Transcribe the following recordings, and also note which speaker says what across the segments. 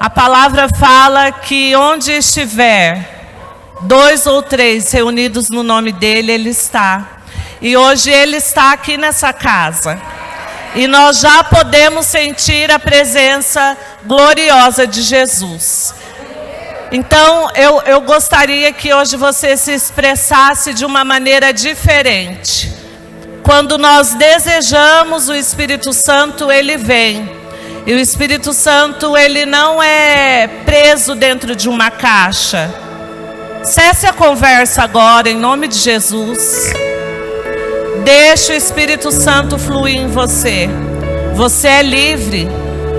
Speaker 1: A palavra fala que onde estiver 2 ou 3 reunidos no nome dele, ele está. E hoje ele está aqui nessa casa. E nós já podemos sentir a presença gloriosa de Jesus. Então, eu gostaria que hoje você se expressasse de uma maneira diferente. Quando nós desejamos o Espírito Santo, ele vem. E o Espírito Santo, ele não é preso dentro de uma caixa. Cesse a conversa agora, em nome de Jesus. Deixe o Espírito Santo fluir em você. Você é livre.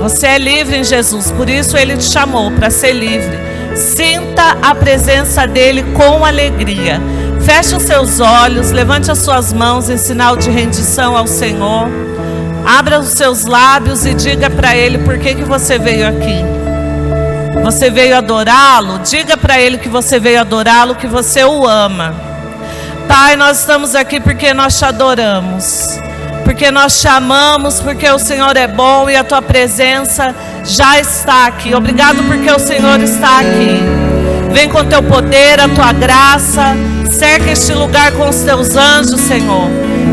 Speaker 1: Você é livre em Jesus. Por isso ele te chamou para ser livre. Sinta a presença dele com alegria. Feche os seus olhos, levante as suas mãos em sinal de rendição ao Senhor. Abra os seus lábios e diga para ele por que você veio aqui. Você veio adorá-lo? Diga para ele que você veio adorá-lo, que você o ama. Pai, nós estamos aqui porque nós te adoramos, porque nós te amamos, porque o Senhor é bom e a tua presença já está aqui. Obrigado porque o Senhor está aqui. Vem com teu poder, a tua graça. Cerca este lugar com os teus anjos, Senhor.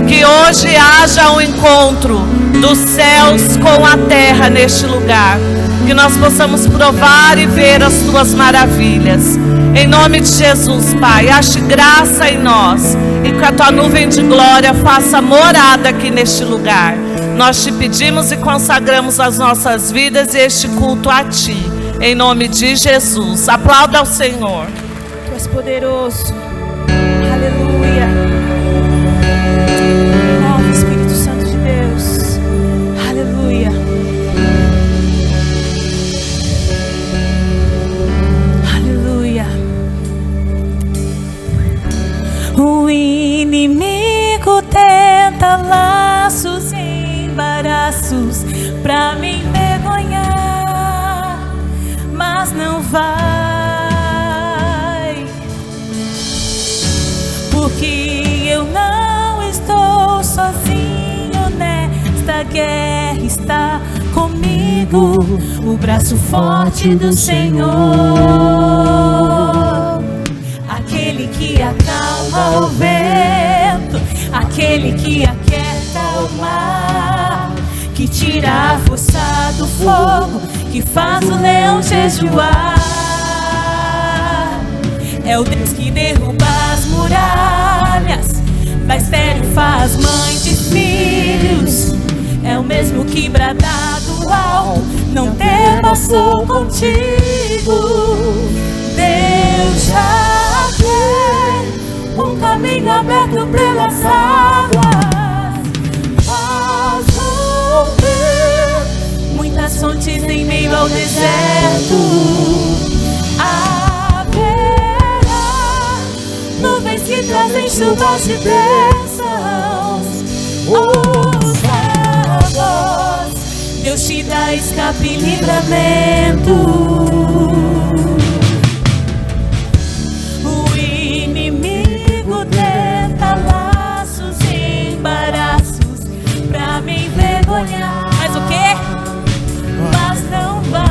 Speaker 1: Que hoje haja um encontro dos céus com a terra neste lugar. Que nós possamos provar e ver as tuas maravilhas. Em nome de Jesus, Pai, ache graça em nós. E que a tua nuvem de glória faça morada aqui neste lugar. Nós te pedimos e consagramos as nossas vidas e este culto a ti. Em nome de Jesus. Aplauda ao Senhor.
Speaker 2: Tu és poderoso. Aleluia. Oh, Espírito Santo de Deus. Aleluia. Aleluia. O inimigo tenta laços e embaraços pra me envergonhar, mas não vai. Porque eu não estou sozinho nesta guerra, está comigo o braço forte do Senhor. Aquele que acalma o vento, aquele que aquieta o mar, que tira a força do fogo, que faz o leão jejuar. É o Deus que derruba as muralhas, da estéril faz mãe de filhos. É o mesmo que brada do alto, não temas, sou contigo. Deus já tem um caminho aberto pelas águas. Faz romper muitas fontes em meio ao deserto. Nuvens que trazem chuvas de bênçãos. Ouça a voz, Deus te dá escape e livramento. O inimigo tenta laços e embaraços pra me envergonhar. Mas o quê? Mas não vai.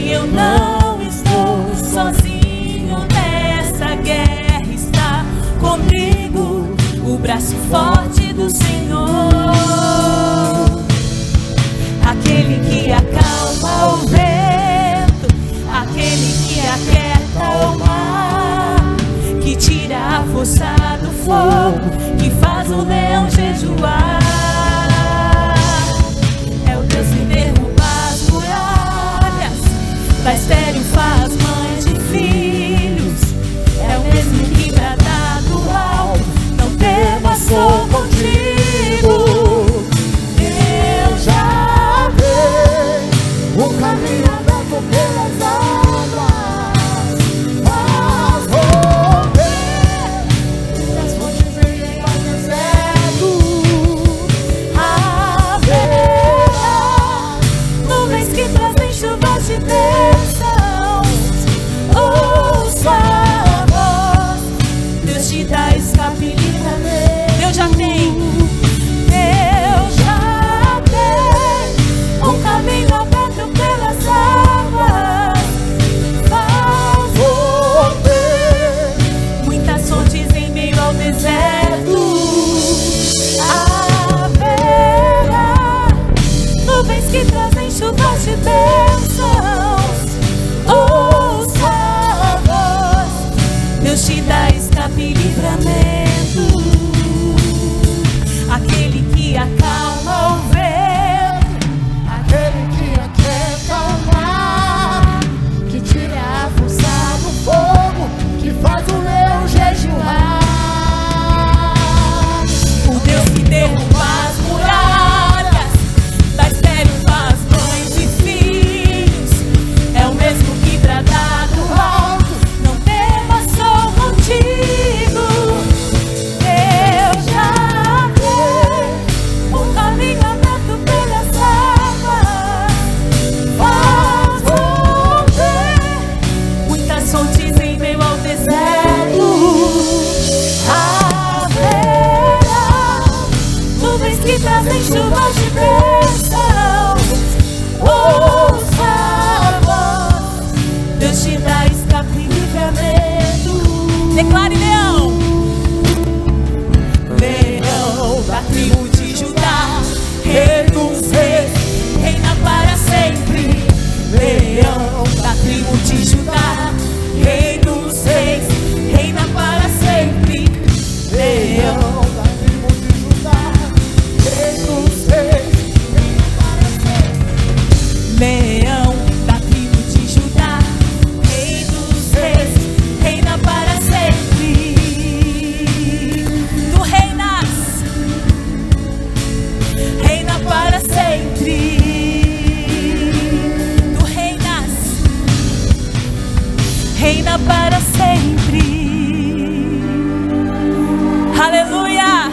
Speaker 2: Eu não estou sozinho nessa guerra, está comigo o braço forte do Senhor. que trazem chuvas de bênçãos. Ouça a voz, Deus te dá escape e livramento. Declare: leão, leão da tribo de Judá, rei dos reis, reina para sempre. Leão da tribo de Judá, rei dos reis, reina para sempre. Leão da tribo de Judá, rei dos reis, reina para sempre. Leão da tribo de Judá, rei dos reis, reina para sempre. Tu reinas, reina para sempre. Tu reinas, reina para sempre. Aleluia!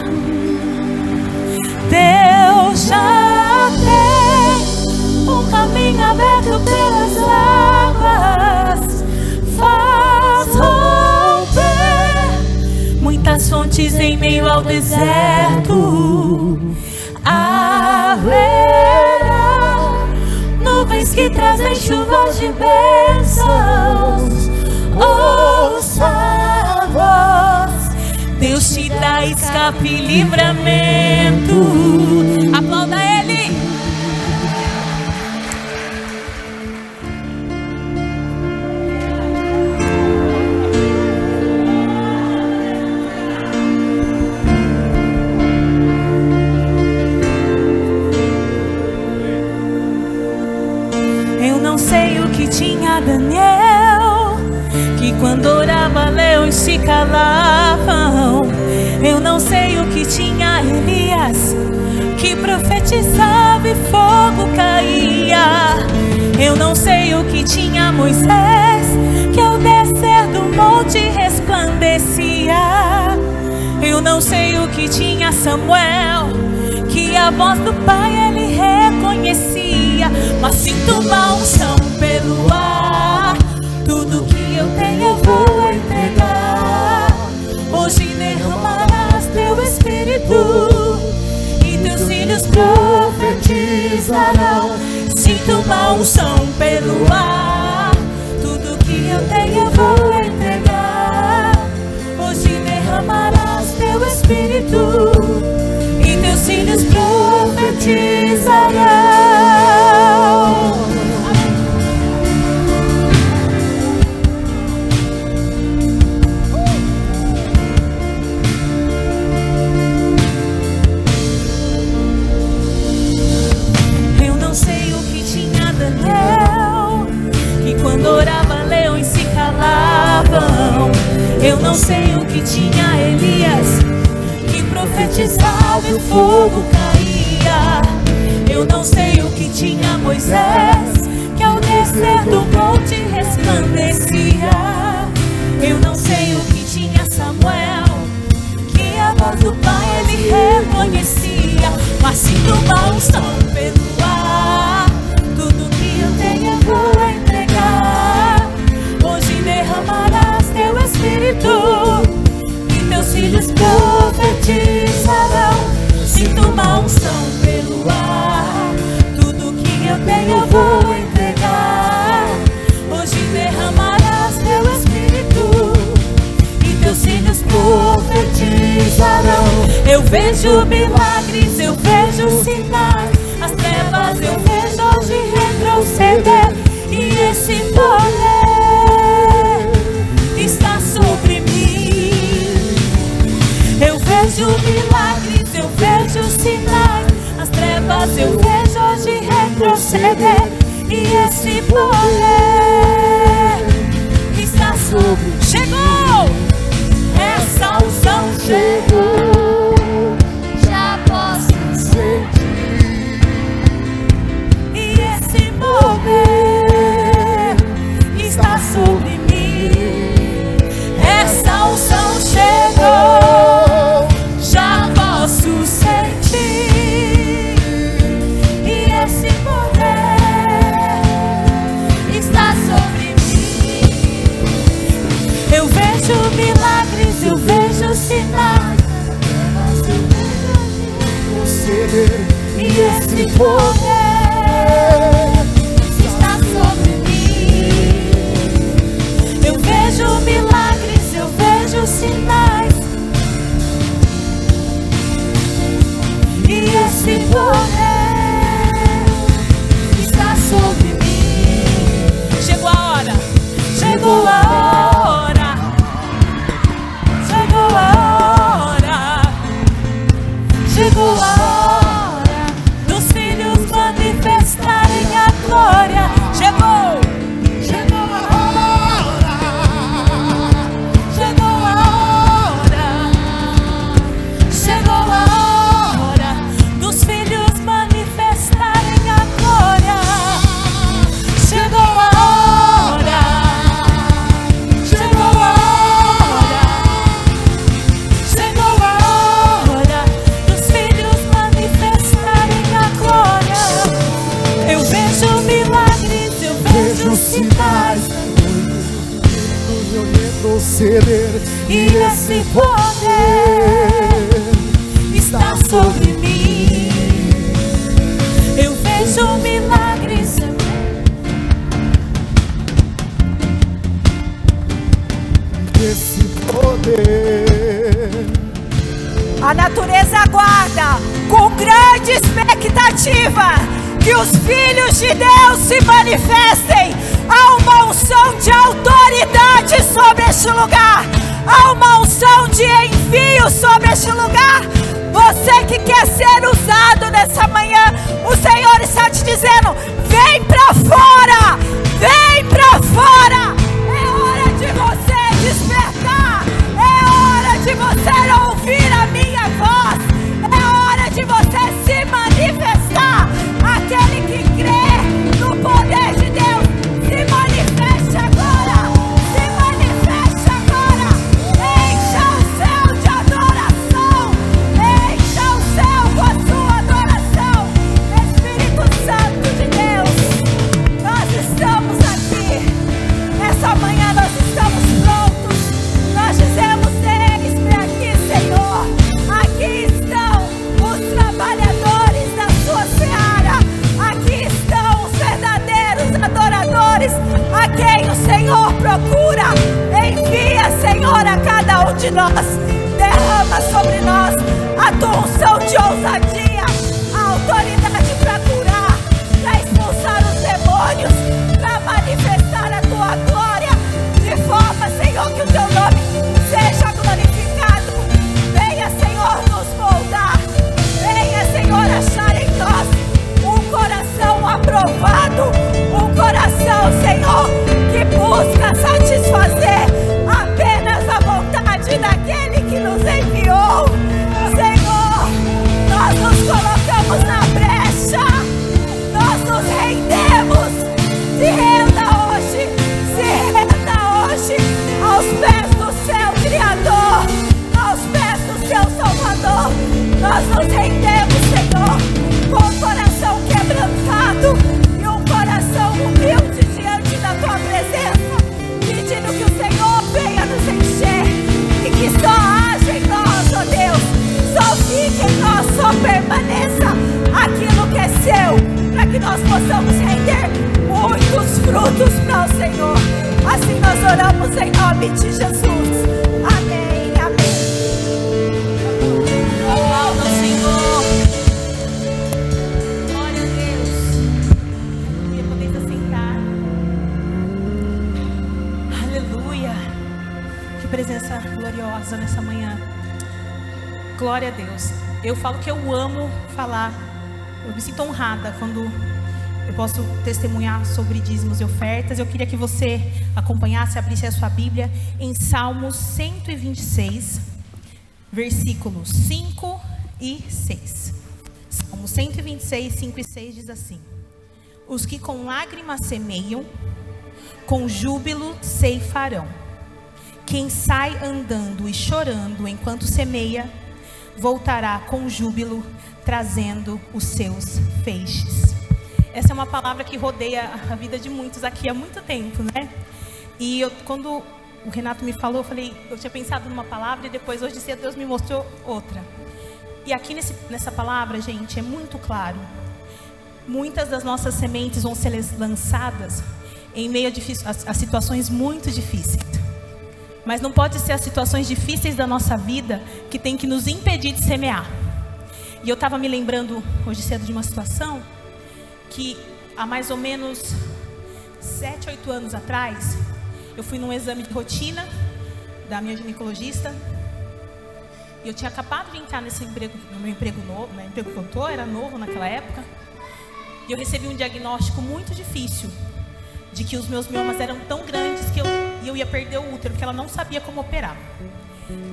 Speaker 2: Deus já tem um caminho aberto pelas águas, faz romper muitas fontes em meio ao deserto. Haverá nuvens que trazem chuvas de bênçãos. Ouça a voz, Deus te dá escape e livramento. Aplauda Ele. Eu não sei o que tinha Daniel, que quando orava leões se calavam. Eu não sei o que tinha Elias, que profetizava e fogo caía. Eu não sei o que tinha Moisés, que ao descer do monte resplandecia. Eu não sei o que tinha Samuel, que a voz do Pai ele reconhecia. Mas sinto uma unção pelo ar, tudo que eu tenho eu vou entregar. Hoje derramarás teu Espírito e teus filhos profetizarão. Sinto uma unção pelo ar, tudo que eu tenho eu vou entregar. Hoje derramarás teu Espírito e teus filhos profetizarão. Quando orava leões se calavam. Eu não sei o que tinha Elias, que profetizava e o fogo caía. Eu não sei o que tinha Moisés, que ao descer do monte resplandecia. Eu não sei o que tinha Samuel, que a voz do Pai ele reconhecia. Mas sinto uma unção pelo ar, tudo que eu tenho eu vou entregar. Hoje derramarás teu Espírito e teus filhos profetizarão. Sinto uma unção pelo ar, tudo que eu tenho eu vou entregar. Hoje derramarás teu Espírito e teus filhos profetizarão. Eu vejo milagres, eu vejo sinais, as trevas eu vejo hoje retroceder. E esse poder está sobre mim. Eu vejo milagres, eu vejo sinais, as trevas eu vejo hoje retroceder. E esse poder está sobre mim. Chegou! Essa unção chegou, já posso sentir. E esse poder está sobre mim. Essa unção chegou, já posso sentir. E esse poder está sobre mim. Eu vejo milagres, eu vejo sinais,
Speaker 3: proceder, e esse poder
Speaker 2: está sobre mim. Eu vejo milagres, eu vejo sinais, e esse poder está sobre mim. Chegou a hora, chegou a hora, chegou a hora, chegou a hora dos filhos manifestarem a glória. Chegou, chegou a hora, chegou a hora, chegou a hora dos filhos manifestarem a glória. Chegou a hora, chegou a hora, chegou a hora dos filhos manifestarem a glória. Eu vejo milagres, eu vejo sinais,
Speaker 3: eu retroceder,
Speaker 2: e esse poder está sobre mim. Eu vejo milagres,
Speaker 3: esse poder.
Speaker 4: A natureza aguarda com grande expectativa que os filhos de Deus se manifestem. Há uma unção de autoridade sobre este lugar. Há uma unção de envio sobre este lugar. Você que quer ser usado nessa manhã, o Senhor está te dizendo: vem pra fora, vem pra fora. É hora de você despertar. É hora de você ouvir a minha voz. É hora de você se manifestar. Aquele que crê no poder de Deus, se manifeste agora. Se manifeste agora. Encha o céu de adoração. Encha o céu com a sua adoração. Espírito Santo de Deus, nós estamos aqui. Nessa manhã nós estamos prontos. Nós dizemos: eis-me aqui, Senhor. Aqui estão os trabalhadores da sua seara. Aqui estão os verdadeiros adoradores, a quem o Senhor procura. Envia, Senhor, a cada um de nós. Derrama sobre nós a tua unção de ousadia, a autoridade para curar, para expulsar os demônios, para manifestar a tua glória, de forma, Senhor, que o teu nome seja glorificado. Venha, Senhor, nos moldar. Venha, Senhor, achar em nós um coração aprovado, um coração, Senhor, que busca satisfazer apenas a vontade daquele que nos enviou. Senhor, nós nos colocamos na brecha, nós nos rendemos. Se renda hoje, se renda hoje aos pés do seu Criador, aos pés do seu Salvador. Nós nos rendemos, Senhor, com o coração quebrantado e um coração humilde diante da tua presença, pedindo que o Senhor venha nos encher e que só haja em nós, ó Deus, só fique em nós, só permaneça aquilo que é seu, para que nós possamos render muitos frutos para o Senhor. Assim nós oramos em nome de Jesus. Amém, amém.
Speaker 2: aplauda o Senhor. Glória a Deus. Aleluia, podemos assentar. Aleluia. Que presença gloriosa nessa manhã. Glória a Deus. Eu falo que eu amo falar. Eu me sinto honrada quando eu posso testemunhar sobre dízimos e ofertas. Eu queria que você acompanhasse, abrisse a sua Bíblia em Salmos 126, versículos 5 e 6. Salmos 126, 5 e 6 diz assim: os que com lágrimas semeiam, com júbilo ceifarão. Quem sai andando e chorando enquanto semeia, voltará com júbilo, trazendo os seus feixes. Essa é uma palavra que rodeia a vida de muitos aqui há muito tempo, né? E quando o Renato me falou, eu tinha pensado numa palavra e depois hoje cedo Deus me mostrou outra. E aqui nessa palavra, gente, é muito claro. Muitas das nossas sementes vão ser lançadas em meio a situações muito difíceis. Mas não pode ser as situações difíceis da nossa vida que tem que nos impedir de semear. E eu estava me lembrando hoje cedo de uma situação que há mais ou menos 7, 8 anos atrás, eu fui num exame de rotina da minha ginecologista. E eu tinha acabado de entrar nesse emprego, no meu emprego novo, no emprego que eu estou, era novo naquela época. E eu recebi um diagnóstico muito difícil, de que os meus miomas eram tão grandes que eu ia perder o útero, que ela não sabia como operar.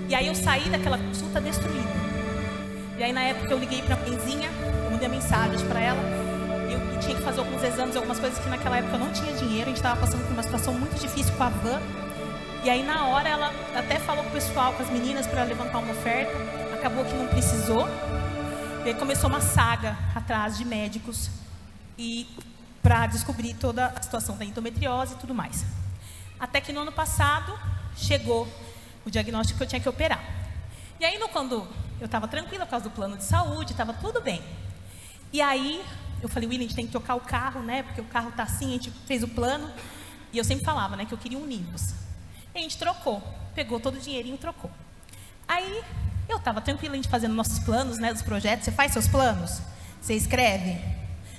Speaker 2: E aí eu saí daquela consulta destruída. E aí na época eu liguei para a mãezinha, eu mandei mensagem para ela, eu tinha que fazer alguns exames, algumas coisas que naquela época eu não tinha dinheiro, a gente estava passando por uma situação muito difícil com a van. E aí na hora ela até falou com o pessoal, com as meninas, para levantar uma oferta, acabou que não precisou. E aí começou uma saga atrás de médicos e para descobrir toda a situação da endometriose e tudo mais. Até que no ano passado chegou o diagnóstico que eu tinha que operar. E aí quando eu estava tranquila por causa do plano de saúde, estava tudo bem. E aí eu falei, William, a gente tem que trocar o carro, né? Porque o carro está assim, a gente fez o plano. E eu sempre falava, né, que eu queria um Nivus. E a gente trocou, pegou todo o dinheirinho e trocou. Aí eu estava tranquila, a gente fazendo nossos planos, né, dos projetos. Você faz seus planos? Você escreve?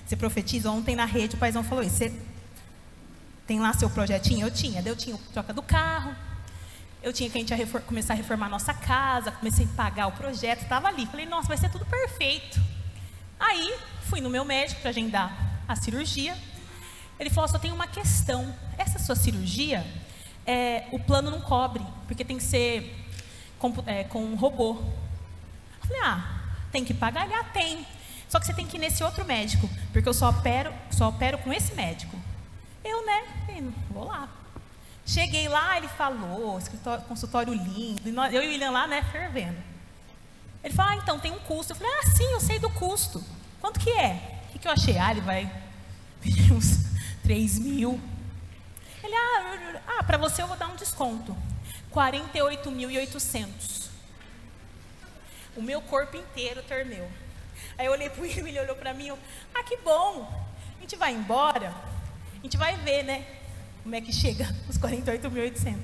Speaker 2: Você profetiza? Ontem na rede o paizão falou isso. Você tem lá seu projetinho? Eu tinha a troca do carro. Eu tinha que a gente ia começar a reformar a nossa casa. Comecei a pagar o projeto, estava ali. Falei, nossa, vai ser tudo perfeito. Aí fui no meu médico para agendar a cirurgia. Ele falou, só tem uma questão. Essa sua cirurgia, o plano não cobre, porque tem que ser com um robô. Eu falei, tem que pagar? Ele, tem. Só que você tem que ir nesse outro médico, porque eu só opero com esse médico. Eu, né, vou lá. Cheguei lá, ele falou, consultório lindo, eu e o William lá, né, fervendo. Ele falou, então tem um custo. Eu falei, sim, eu sei do custo. Quanto que é? O que eu achei? Ele vai pedir uns 3 mil. Ele, para você eu vou dar um desconto. 48.800. O meu corpo inteiro tremeu. Aí eu olhei para o William, ele olhou para mim, que bom, a gente vai embora, a gente vai ver, né, como é que chega os 48.800.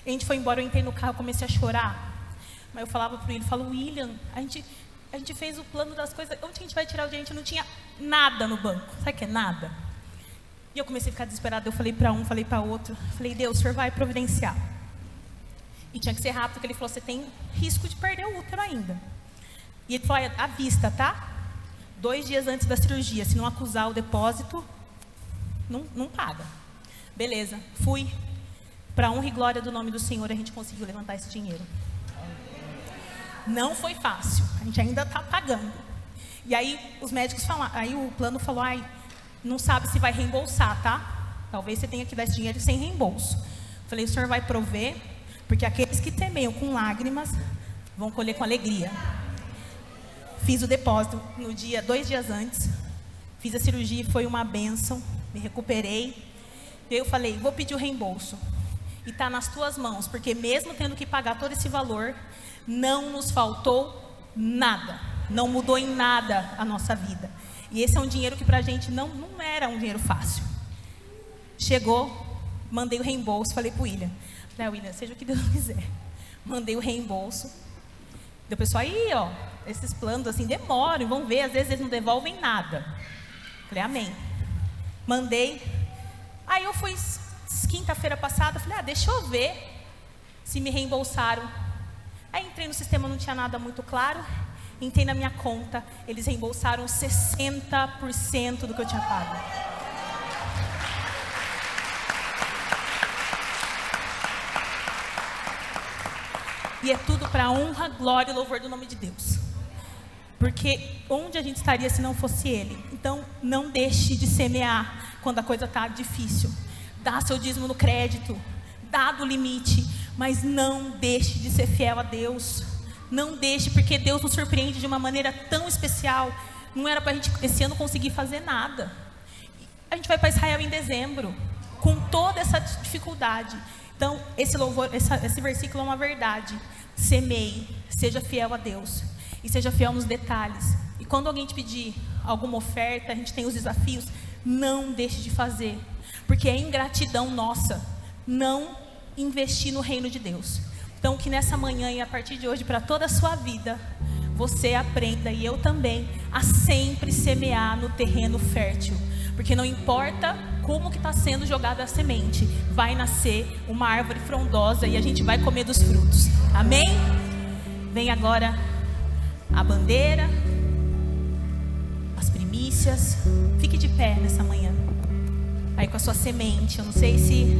Speaker 2: A gente foi embora, eu entrei no carro, comecei a chorar, mas eu falava para ele, William, a gente fez o plano das coisas, onde a gente vai tirar o dinheiro? A gente não tinha nada no banco, sabe o que é nada? E eu comecei a ficar desesperada, eu falei para um, falei para outro, falei, Deus, o Senhor vai providenciar. E tinha que ser rápido, porque ele falou, você tem risco de perder o útero ainda. E ele falou, à vista, tá? 2 dias antes da cirurgia, se não acusar o depósito, não paga. Beleza, fui. Para honra e glória do nome do Senhor, a gente conseguiu levantar esse dinheiro. Não foi fácil, a gente ainda está pagando. E aí os médicos falaram, aí o plano falou, não sabe se vai reembolsar, tá? Talvez você tenha que dar esse dinheiro sem reembolso. Falei, o Senhor vai prover, porque aqueles que temeiam com lágrimas vão colher com alegria. Fiz o depósito no dia, 2 dias antes. Fiz a cirurgia, foi uma bênção. Me recuperei. E eu falei, vou pedir o reembolso. E está nas tuas mãos, porque mesmo tendo que pagar todo esse valor, não nos faltou nada. Não mudou em nada a nossa vida. E esse é um dinheiro que para a gente não era um dinheiro fácil. Chegou, mandei o reembolso, falei para o William. William, seja o que Deus quiser. Mandei o reembolso. Deu pessoal, esses planos assim demoram, vão ver, às vezes eles não devolvem nada. Falei, amém. Mandei. Aí eu fui quinta-feira passada, falei, deixa eu ver se me reembolsaram. Aí entrei no sistema, não tinha nada muito claro. Entrei na minha conta, eles reembolsaram 60% do que eu tinha pago. E é tudo para a honra, glória e louvor do nome de Deus. Porque onde a gente estaria se não fosse Ele? Então, não deixe de semear quando a coisa está difícil. Dá seu dízimo no crédito, dá do limite, mas não deixe de ser fiel a Deus. Não deixe, porque Deus nos surpreende de uma maneira tão especial. Não era para a gente esse ano conseguir fazer nada. A gente vai para Israel em dezembro, com toda essa dificuldade. Então, esse versículo é uma verdade. Semeie, seja fiel a Deus. E seja fiel nos detalhes. E quando alguém te pedir alguma oferta, a gente tem os desafios, não deixe de fazer. Porque é ingratidão nossa não investir no reino de Deus. Então que nessa manhã e a partir de hoje, para toda a sua vida, você aprenda, e eu também, a sempre semear no terreno fértil. Porque não importa como que está sendo jogada a semente, vai nascer uma árvore frondosa e a gente vai comer dos frutos. Amém? Vem agora a bandeira, as primícias. Fique de pé nessa manhã. Aí com a sua semente, eu não sei se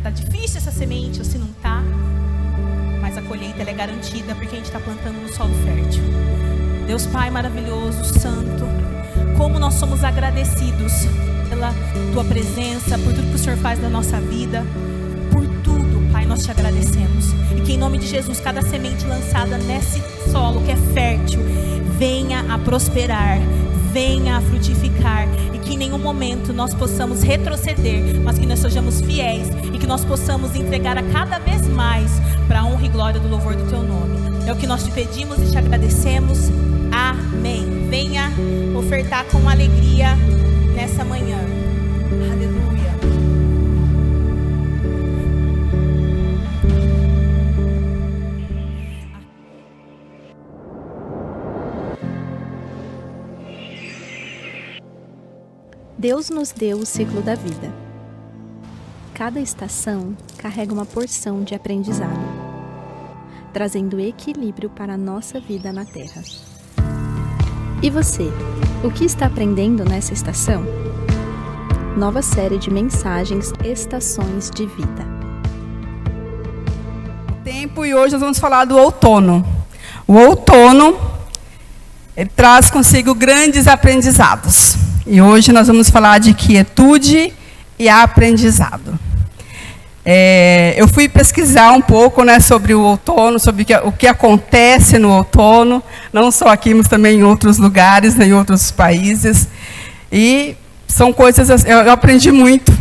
Speaker 2: tá difícil essa semente ou se não tá, mas a colheita ela é garantida porque a gente está plantando no solo fértil. Deus Pai maravilhoso, santo, como nós somos agradecidos pela Tua presença, por tudo que o Senhor faz na nossa vida, por tudo, Pai, nós te agradecemos. E que em nome de Jesus, cada semente lançada nesse solo que é fértil, venha a prosperar, venha a frutificar, e que em nenhum momento nós possamos retroceder, mas que nós sejamos fiéis e que nós possamos entregar a cada vez mais para a honra e glória do louvor do Teu nome. É o que nós te pedimos e te agradecemos. Amém. Venha ofertar com alegria nessa manhã. Aleluia.
Speaker 5: Deus nos deu o ciclo da vida. Cada estação carrega uma porção de aprendizado, trazendo equilíbrio para a nossa vida na Terra. E você, o que está aprendendo nessa estação? Nova série de mensagens Estações de Vida.
Speaker 6: Tempo, e hoje nós vamos falar do outono. O outono, ele traz consigo grandes aprendizados. E hoje nós vamos falar de quietude e aprendizado. Eu fui pesquisar um pouco, né, sobre o outono, sobre o que acontece no outono, não só aqui, mas também em outros lugares, né, em outros países. E são coisas, eu aprendi muito.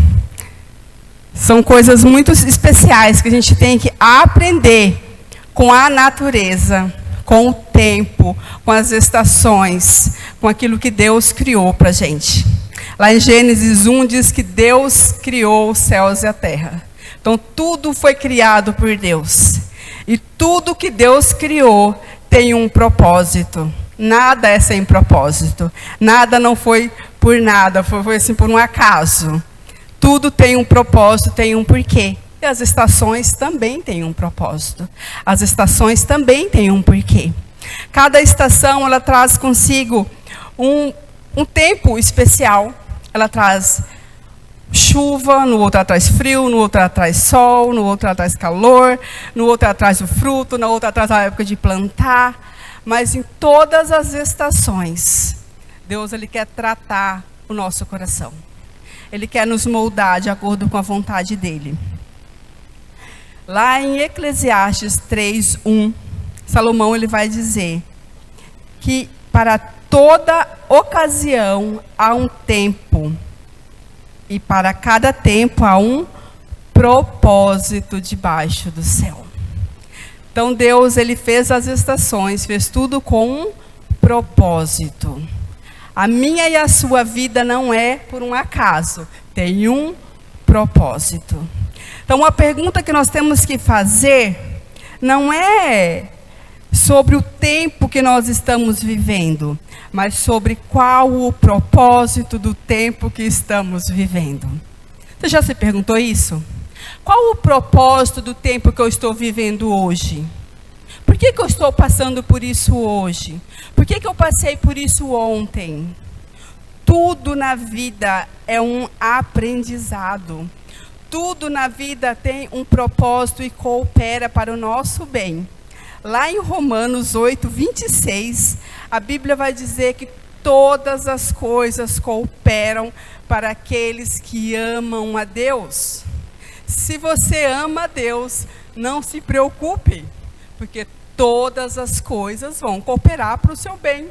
Speaker 6: São coisas muito especiais que a gente tem que aprender com a natureza, com o tempo, com as estações, com aquilo que Deus criou para a gente. Lá em Gênesis 1 diz que Deus criou os céus e a terra. Então tudo foi criado por Deus. E tudo que Deus criou tem um propósito. Nada é sem propósito. Nada não foi por nada, foi assim por um acaso. Tudo tem um propósito, tem um porquê. E as estações também têm um propósito. As estações também têm um porquê. Cada estação, ela traz consigo um tempo especial. Ela traz chuva, no outro ela traz frio, no outro ela traz sol, no outro ela traz calor, no outro ela traz o fruto, na outra ela traz a época de plantar. Mas em todas as estações, Deus ele quer tratar o nosso coração. Ele quer nos moldar de acordo com a vontade dele. Lá em Eclesiastes 3:1, Salomão ele vai dizer que para toda ocasião há um tempo, e para cada tempo há um propósito debaixo do céu. Então Deus ele fez as estações, fez tudo com um propósito. A minha e a sua vida não é por um acaso, tem um propósito. Então, a pergunta que nós temos que fazer não é sobre o tempo que nós estamos vivendo, mas sobre qual o propósito do tempo que estamos vivendo. Você já se perguntou isso? Qual o propósito do tempo que eu estou vivendo hoje? Por que eu estou passando por isso hoje? Por que eu passei por isso ontem? Tudo na vida é um aprendizado. Tudo na vida tem um propósito e coopera para o nosso bem. Lá em Romanos 8:26, a Bíblia vai dizer que todas as coisas cooperam para aqueles que amam a Deus. Se você ama a Deus, não se preocupe, porque todas as coisas vão cooperar para o seu bem,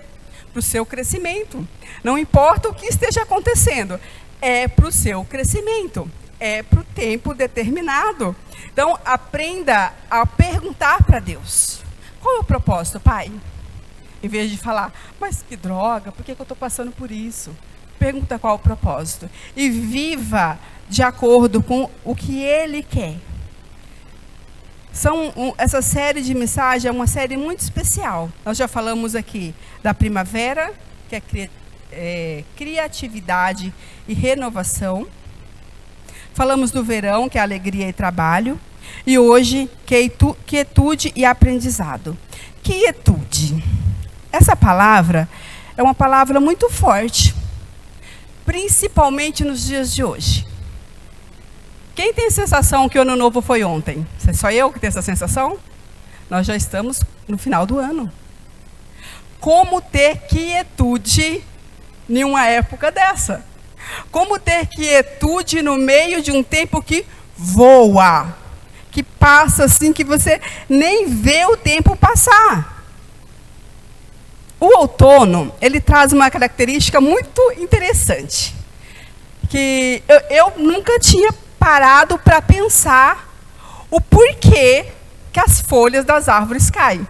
Speaker 6: para o seu crescimento. Não importa o que esteja acontecendo, é para o seu crescimento, é para o tempo determinado. Então, aprenda a perguntar para Deus. Qual é o propósito, Pai? Em vez de falar, mas que droga, por que eu estou passando por isso? Pergunta qual é o propósito. E viva de acordo com o que Ele quer. Essa série de mensagens é uma série muito especial. Nós já falamos aqui da primavera, que é criatividade e renovação. Falamos do verão, que é alegria e trabalho. E hoje, quietude e aprendizado. Quietude. Essa palavra é uma palavra muito forte, principalmente nos dias de hoje. Quem tem a sensação que o ano novo foi ontem? É só eu que tenho essa sensação? Nós já estamos no final do ano. Como ter quietude em uma época dessa? Como ter quietude no meio de um tempo que voa, que passa assim, que você nem vê o tempo passar? O outono, ele traz uma característica muito interessante, que eu nunca tinha parado para pensar o porquê que as folhas das árvores caem.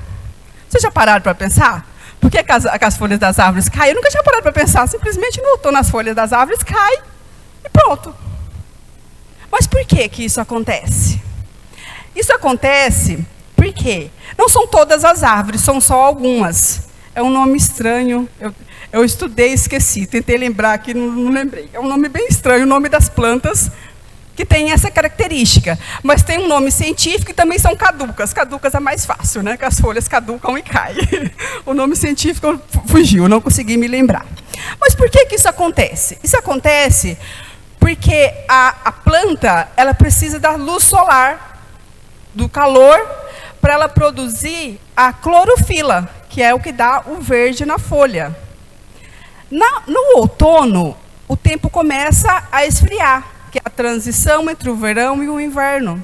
Speaker 6: Vocês já pararam para pensar? Por que as folhas das árvores caem? Eu nunca tinha parado para pensar. Simplesmente no outono as folhas das árvores caem e pronto. Mas por que isso acontece? Isso acontece porque não são todas as árvores, são só algumas. É um nome estranho. Eu estudei e esqueci. Tentei lembrar aqui, não lembrei. É um nome bem estranho, o nome das plantas que tem essa característica. Mas tem um nome científico e também são caducas. Caducas é mais fácil, né? Que as folhas caducam e caem. O nome científico fugiu, não consegui me lembrar. Mas por que isso acontece? Isso acontece porque a planta, ela precisa da luz solar, do calor, para ela produzir a clorofila, que é o que dá o verde na folha. No outono, o tempo começa a esfriar, que é a transição entre o verão e o inverno.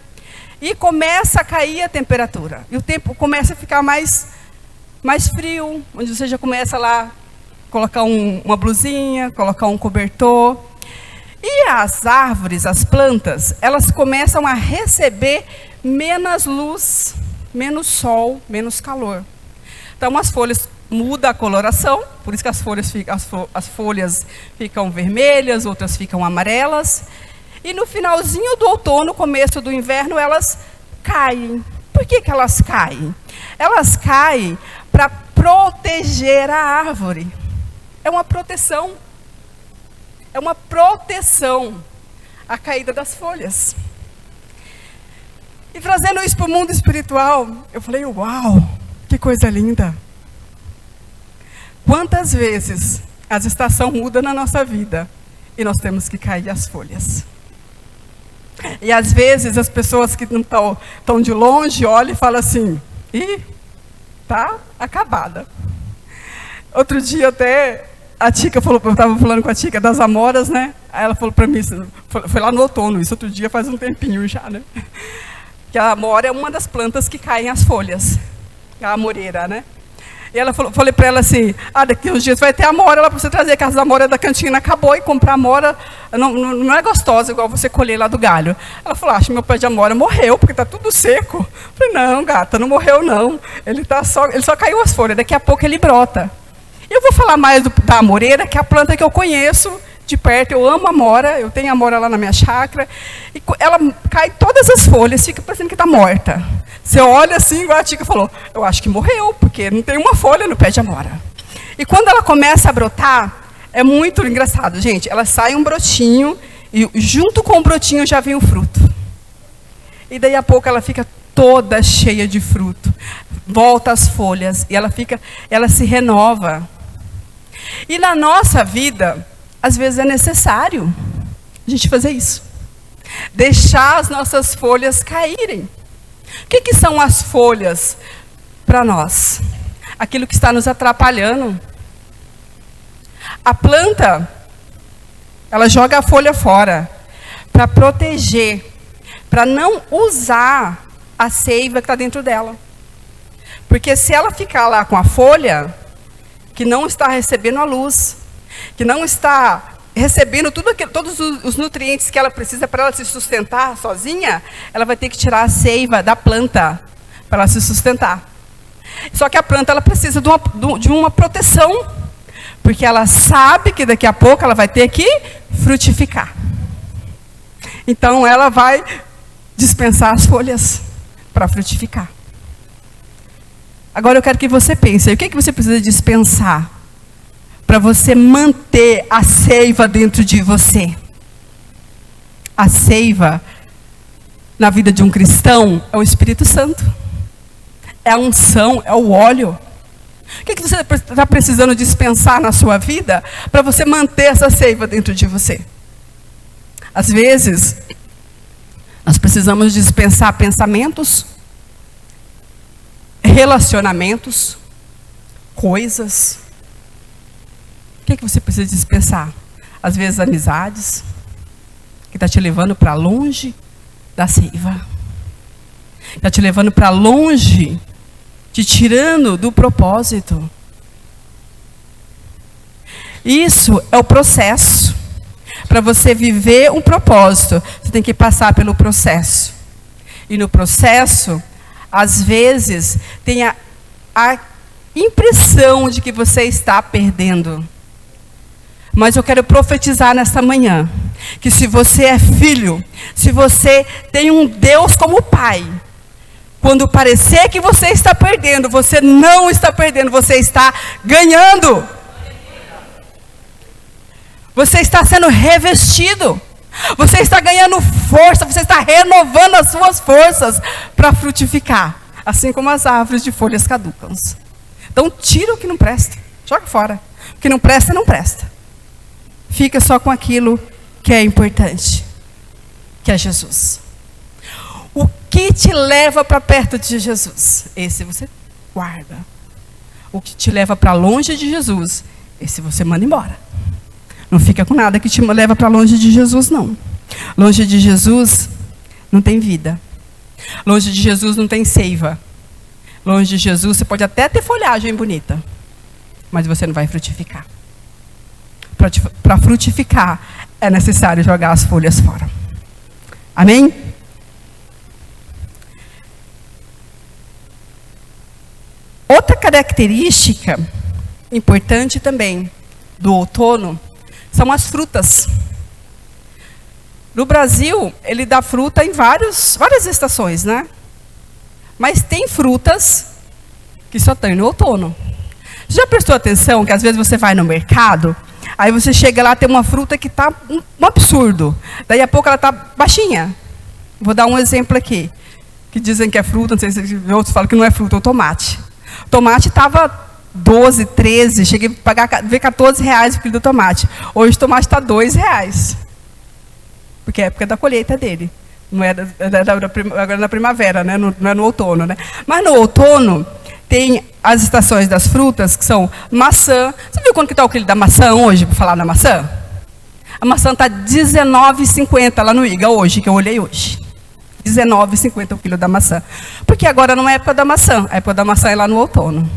Speaker 6: E começa a cair a temperatura. E o tempo começa a ficar mais frio, onde você já começa lá a colocar uma blusinha, colocar um cobertor. E as árvores, as plantas, elas começam a receber menos luz, menos sol, menos calor. Então as folhas mudam a coloração, por isso que as folhas ficam vermelhas, outras ficam amarelas. E no finalzinho do outono, começo do inverno, elas caem. Por que elas caem? Elas caem para proteger a árvore. É uma proteção. É uma proteção a caída das folhas. E trazendo isso para o mundo espiritual, eu falei, uau, que coisa linda. Quantas vezes as estações mudam na nossa vida e nós temos que cair as folhas. E às vezes as pessoas que não estão de longe olham e falam assim, tá acabada. Outro dia até a Tica falou, eu estava falando com a Tica das amoras, né? Aí ela falou para mim, foi lá no outono, isso outro dia faz um tempinho já, né? Que a amora é uma das plantas que caem as folhas, a amoreira, né? E ela falei para ela assim, daqui uns dias vai ter amora lá para você trazer, que as amoras da cantina acabou e comprar amora não é gostosa igual você colher lá do galho. Ela falou, acho que meu pé de amora morreu, porque está tudo seco. Eu falei, não, gata, não morreu não. Ele só caiu as folhas, daqui a pouco ele brota. E eu vou falar mais da amoreira, que é a planta que eu conheço de perto. Eu amo amora, eu tenho amora lá na minha chácara. E ela cai todas as folhas, fica parecendo que está morta. Você olha assim, igual a Tica falou, eu acho que morreu, porque não tem uma folha no pé de amora. E quando ela começa a brotar, é muito engraçado, gente. Ela sai um brotinho, e junto com o brotinho já vem o fruto. E daí a pouco ela fica toda cheia de fruto. Volta as folhas, e ela se renova. E na nossa vida, às vezes é necessário a gente fazer isso. Deixar as nossas folhas caírem. O que são as folhas para nós? Aquilo que está nos atrapalhando. A planta, ela joga a folha fora para proteger, para não usar a seiva que está dentro dela. Porque se ela ficar lá com a folha, que não está recebendo a luz, que não está recebendo todos os nutrientes que ela precisa para ela se sustentar sozinha, ela vai ter que tirar a seiva da planta para ela se sustentar. Só que a planta ela precisa de uma proteção, porque ela sabe que daqui a pouco ela vai ter que frutificar. Então ela vai dispensar as folhas para frutificar. Agora eu quero que você pense, o que você precisa dispensar para você manter a seiva dentro de você? A seiva na vida de um cristão é o Espírito Santo. É a unção, é o óleo. O que você está precisando dispensar na sua vida para você manter essa seiva dentro de você? Às vezes, nós precisamos dispensar pensamentos, relacionamentos, coisas. O que você precisa dispensar? Às vezes, amizades, que está te levando para longe da seiva. Está te levando para longe, te tirando do propósito. Isso é o processo. Para você viver um propósito, você tem que passar pelo processo. E no processo, às vezes, tem a impressão de que você está perdendo. Mas eu quero profetizar nesta manhã, que se você é filho, se você tem um Deus como Pai, quando parecer que você está perdendo, você não está perdendo, você está ganhando. Você está sendo revestido. Você está ganhando força, você está renovando as suas forças para frutificar. Assim como as árvores de folhas caducas. Então tira o que não presta, joga fora. O que não presta, não presta. Fica só com aquilo que é importante, que é Jesus. O que te leva para perto de Jesus? Esse você guarda. O que te leva para longe de Jesus? Esse você manda embora. Não fica com nada que te leva para longe de Jesus, não. Longe de Jesus não tem vida. Longe de Jesus não tem seiva. Longe de Jesus você pode até ter folhagem bonita, mas você não vai frutificar. Para frutificar é necessário jogar as folhas fora. Amém? Outra característica importante também do outono são as frutas. No Brasil, ele dá fruta em várias estações, né? Mas tem frutas que só tem no outono. Você já prestou atenção que às vezes você vai no mercado, aí você chega lá, tem uma fruta que está um absurdo. Daí a pouco ela está baixinha. Vou dar um exemplo aqui, que dizem que é fruta, não sei se outros falam que não é fruta, é o tomate. O tomate estava 12, 13, cheguei a pagar ver R$14 o quilo do tomate. Hoje o tomate está R$2. Porque é a época da colheita dele. Não é agora na primavera, né? Não é no outono, né? Mas no outono tem as estações das frutas, que são maçã. Você viu quanto que está o quilo da maçã hoje, para falar na maçã? A maçã está R$19,50 lá no IGA hoje, que eu olhei hoje. R$19,50 o quilo da maçã. Porque agora não é época da maçã. A época da maçã é lá no outono.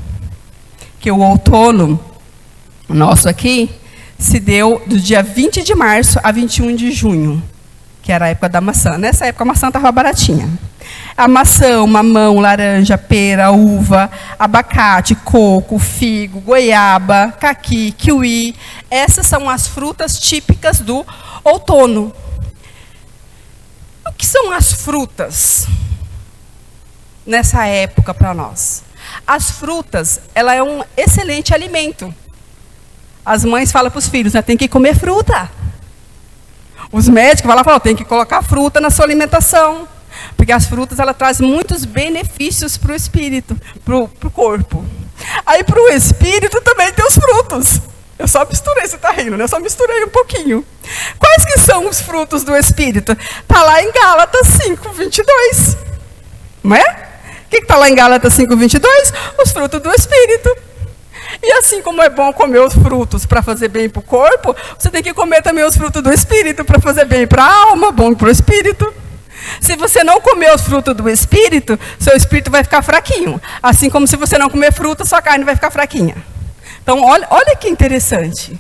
Speaker 6: Que o outono nosso aqui se deu do dia 20 de março a 21 de junho, que era a época da maçã. Nessa época a maçã estava baratinha. A maçã, mamão, laranja, pera, uva, abacate, coco, figo, goiaba, caqui, kiwi. Essas são as frutas típicas do outono. O que são as frutas nessa época para nós? As frutas, ela é um excelente alimento. As mães falam para os filhos, né, tem que comer fruta. Os médicos falam, tem que colocar fruta na sua alimentação. Porque as frutas, ela traz muitos benefícios para o espírito, para o corpo. Aí para o espírito também tem os frutos. Eu só misturei, você está rindo, né? Eu só misturei um pouquinho. Quais que são os frutos do espírito? Está lá em Gálatas 5:22. Não é? O que está lá em Gálatas 5:22? Os frutos do Espírito. E assim como é bom comer os frutos para fazer bem para o corpo, você tem que comer também os frutos do Espírito para fazer bem para a alma, bom para o Espírito. Se você não comer os frutos do Espírito, seu espírito vai ficar fraquinho. Assim como se você não comer fruta, sua carne vai ficar fraquinha. Então, olha que interessante.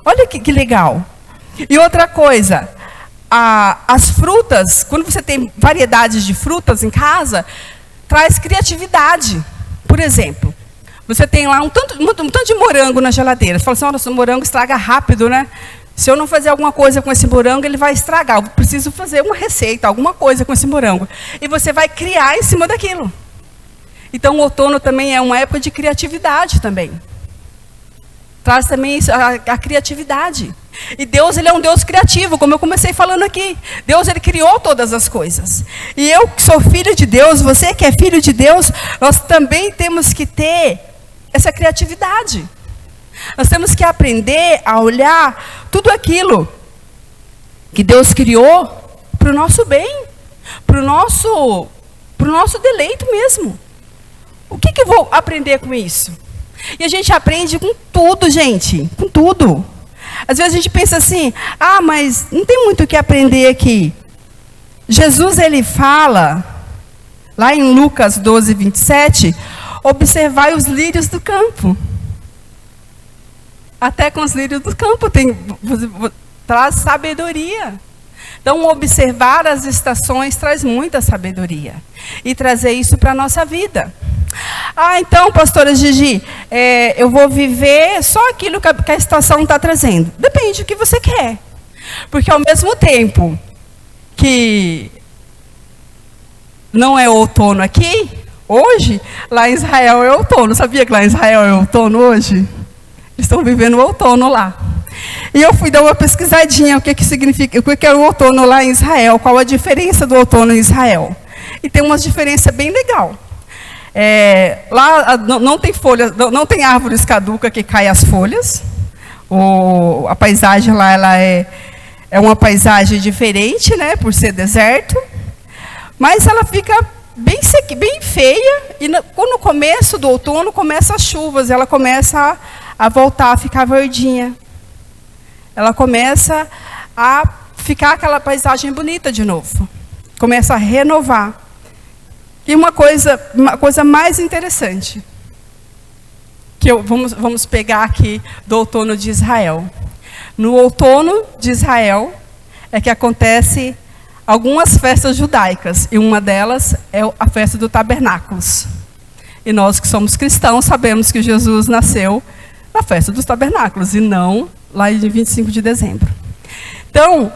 Speaker 6: Olha que legal. E outra coisa, as frutas, quando você tem variedades de frutas em casa, traz criatividade. Por exemplo, Você tem lá um tanto de morango na geladeira. Você fala assim, nossa, o morango estraga rápido, né? Se eu não fazer alguma coisa com esse morango, ele vai estragar. Eu preciso fazer uma receita, alguma coisa com esse morango. E você vai criar em cima daquilo. Então, o outono também é uma época de criatividade também. Traz também a criatividade. E Deus, ele é um Deus criativo, como eu comecei falando aqui. Deus, ele criou todas as coisas. E eu que sou filho de Deus, você que é filho de Deus, nós também temos que ter essa criatividade. Nós temos que aprender a olhar tudo aquilo que Deus criou para o nosso bem, para o nosso deleito mesmo. O que eu vou aprender com isso? E a gente aprende com tudo, gente, com tudo. Às vezes a gente pensa assim, mas não tem muito o que aprender aqui. Jesus, ele fala, lá em Lucas 12, 27, observai os lírios do campo. Até com os lírios do campo traz sabedoria. Então, observar as estações traz muita sabedoria. E trazer isso para a nossa vida. Então, pastora Gigi, eu vou viver só aquilo que a estação está trazendo. Depende do que você quer. Porque ao mesmo tempo que não é outono aqui, hoje, lá em Israel é outono. Sabia que lá em Israel é outono hoje? Estão vivendo o outono lá. E eu fui dar uma pesquisadinha, o que significa, o que é o outono lá em Israel, qual a diferença do outono em Israel. E tem uma diferença bem legal. Lá não tem folhas, não tem árvores caducas que caem as folhas. A paisagem lá, ela é uma paisagem diferente, né, por ser deserto. Mas ela fica bem feia, e no começo do outono começam as chuvas, ela começa a voltar a ficar verdinha. Ela começa a ficar aquela paisagem bonita de novo. Começa a renovar. E uma coisa mais interessante, que vamos pegar aqui do outono de Israel. No outono de Israel é que acontece algumas festas judaicas, e uma delas é a festa do Tabernáculos. E nós que somos cristãos sabemos que Jesus nasceu na festa dos Tabernáculos, e não lá em 25 de dezembro. Então,